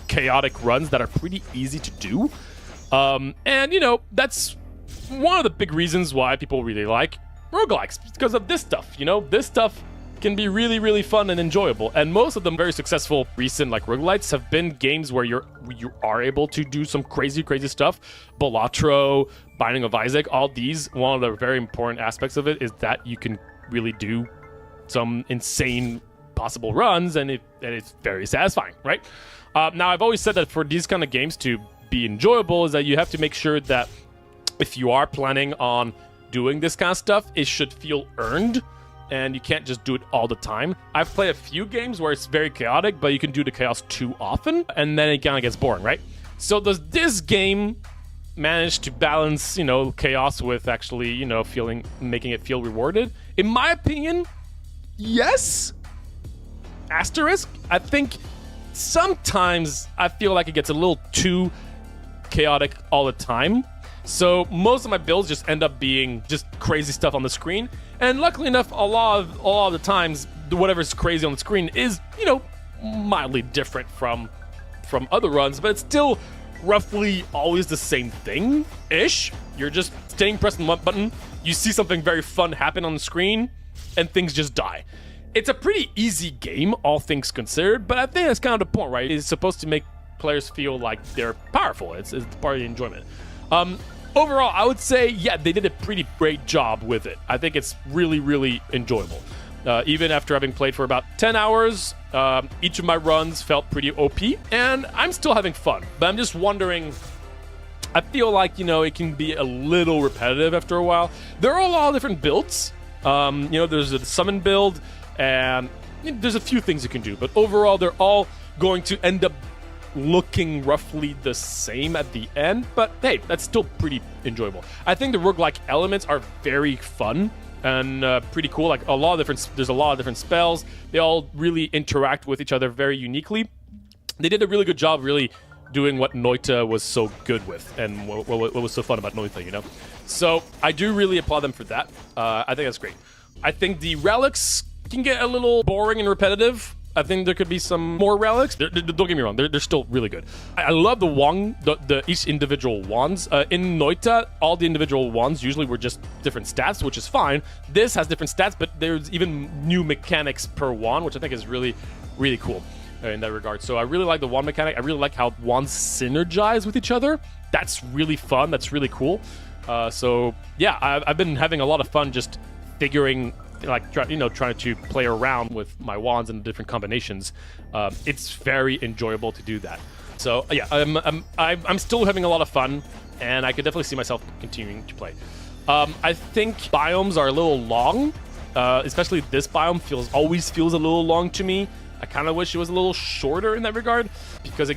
chaotic runs that are pretty easy to do. And, that's one of the big reasons why people really like roguelikes, because of this stuff, This stuff can be really, really fun and enjoyable. And most of them very successful recent, roguelites have been games where you are able to do some crazy, crazy stuff. Balatro, Binding of Isaac, all these, one of the very important aspects of it is that you can really do some insane possible runs, and it's very satisfying, right? Now, I've always said that for these kind of games to be enjoyable is that you have to make sure that if you are planning on doing this kind of stuff, it should feel earned, and you can't just do it all the time. I've played a few games where it's very chaotic, but you can do the chaos too often, and then it kind of gets boring, right? So does this game manage to balance, chaos with actually, making it feel rewarded? In my opinion, yes. Asterisk. I think sometimes I feel like it gets a little too chaotic all the time. So most of my builds just end up being just crazy stuff on the screen. And luckily enough, a lot of the times, whatever's crazy on the screen is, mildly different from other runs, but it's still roughly always the same thing-ish. You're just staying pressing one button, you see something very fun happen on the screen, and things just die. It's a pretty easy game, all things considered, but I think that's kind of the point, right? It's supposed to make players feel like they're powerful. It's part of the enjoyment. Overall, I would say, yeah, they did a pretty great job with it. I think it's really, really enjoyable. Even after having played for about 10 hours, Each of my runs felt pretty OP, and I'm still having fun. But I'm just wondering, I feel like, it can be a little repetitive after a while. There are a lot of different builds. There's a summon build, and there's a few things you can do. But overall, they're all going to end up looking roughly the same at the end. But hey, that's still pretty enjoyable. I think the roguelike elements are very fun and pretty cool. Like there's a lot of different spells. They all really interact with each other very uniquely. They did a really good job really doing what Noita was so good with and what was so fun about Noita, So I do really applaud them for that. I think that's great. I think the relics can get a little boring and repetitive. I think there could be some more relics. Don't get me wrong, they're still really good. I love the wand, each individual wands. In Noita, all the individual wands usually were just different stats, which is fine. This has different stats, but there's even new mechanics per wand, which I think is really, really cool in that regard. So I really like the wand mechanic. I really like how wands synergize with each other. That's really fun. That's really cool. So yeah, I've been having a lot of fun just figuring, trying to play around with my wands and different combinations. It's very enjoyable to do that. So yeah, I'm still having a lot of fun, and I could definitely see myself continuing to play. I think biomes are a little long, especially this biome always feels a little long to me. I kind of wish it was a little shorter in that regard, because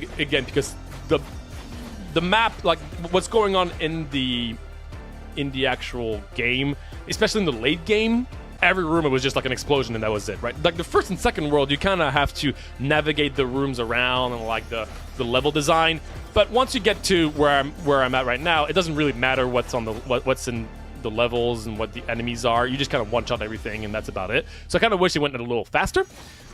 the map, like what's going on in the actual game, especially in the late game, every room it was just like an explosion and that was it, right? Like the first and second world, you kind of have to navigate the rooms around and like the level design. But once you get to where I'm at right now, it doesn't really matter what's on what's in the levels and what the enemies are. You just kind of one-shot everything and that's about it. So I kind of wish it went a little faster.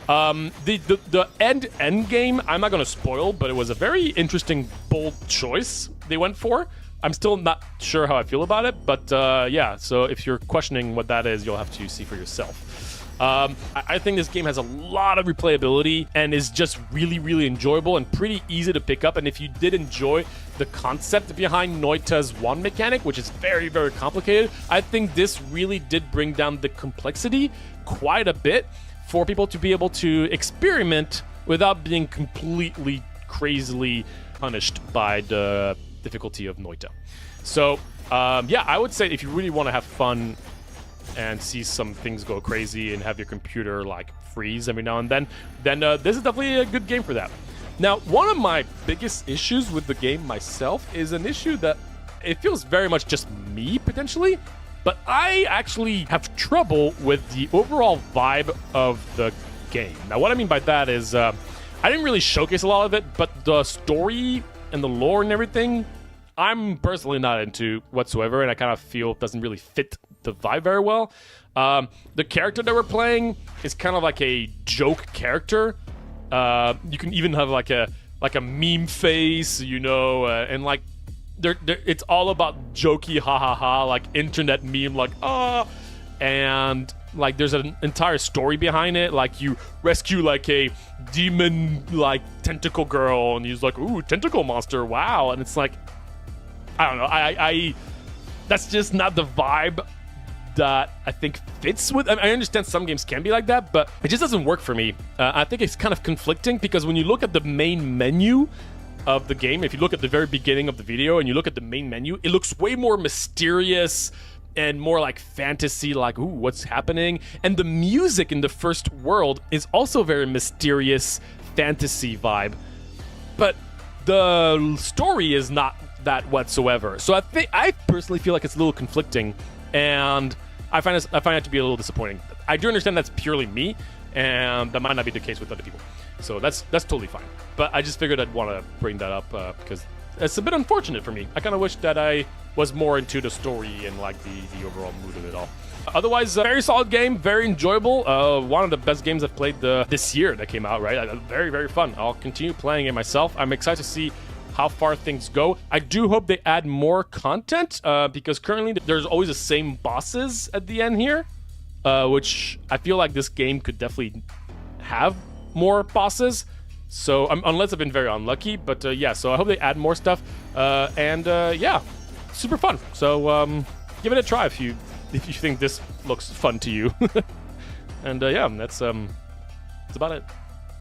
The end game, I'm not going to spoil, but it was a very interesting, bold choice they went for. I'm still not sure how I feel about it, but yeah, so if you're questioning what that is, you'll have to see for yourself. I think this game has a lot of replayability and is just really, really enjoyable and pretty easy to pick up. And if you did enjoy the concept behind Noita's wand mechanic, which is very, very complicated, I think this really did bring down the complexity quite a bit for people to be able to experiment without being completely crazily punished by the difficulty of Noita. So yeah, I would say if you really want to have fun and see some things go crazy and have your computer like freeze every now and then this is definitely a good game for that. Now, one of my biggest issues with the game myself is an issue that it feels very much just me potentially, but I actually have trouble with the overall vibe of the game. Now, what I mean by that is I didn't really showcase a lot of it, but the story and the lore and everything, I'm personally not into whatsoever, and I kind of feel it doesn't really fit the vibe very well. The character that we're playing is kind of like a joke character. You can even have like a meme face, and like it's all about jokey ha ha ha, like internet meme, like and like there's an entire story behind it. Like you rescue like a demon like tentacle girl, and he's like, ooh, tentacle monster, wow, and it's like, I don't know, I that's just not the vibe that I think fits with. I understand some games can be like that, but it just doesn't work for me. I think it's kind of conflicting because when you look at the main menu of the game, if you look at the very beginning of the video and you look at the main menu, it looks way more mysterious and more like fantasy, like, ooh, what's happening? And the music in the first world is also very mysterious fantasy vibe, but the story is not that whatsoever. So I personally feel like it's a little conflicting, and I find it to be a little disappointing. I do understand that's purely me, and that might not be the case with other people. So that's totally fine. But I just figured I'd want to bring that up because it's a bit unfortunate for me. I kind of wish that I was more into the story and like the overall mood of it all. Otherwise, very solid game, very enjoyable. One of the best games I've played this year that came out, right? Very, very fun. I'll continue playing it myself. I'm excited to see how far things go. I do hope they add more content because currently there's always the same bosses at the end here, which I feel like this game could definitely have more bosses. So unless I've been very unlucky, but yeah, so I hope they add more stuff, and yeah, super fun. So give it a try if you think this looks fun to you. And yeah, that's about it.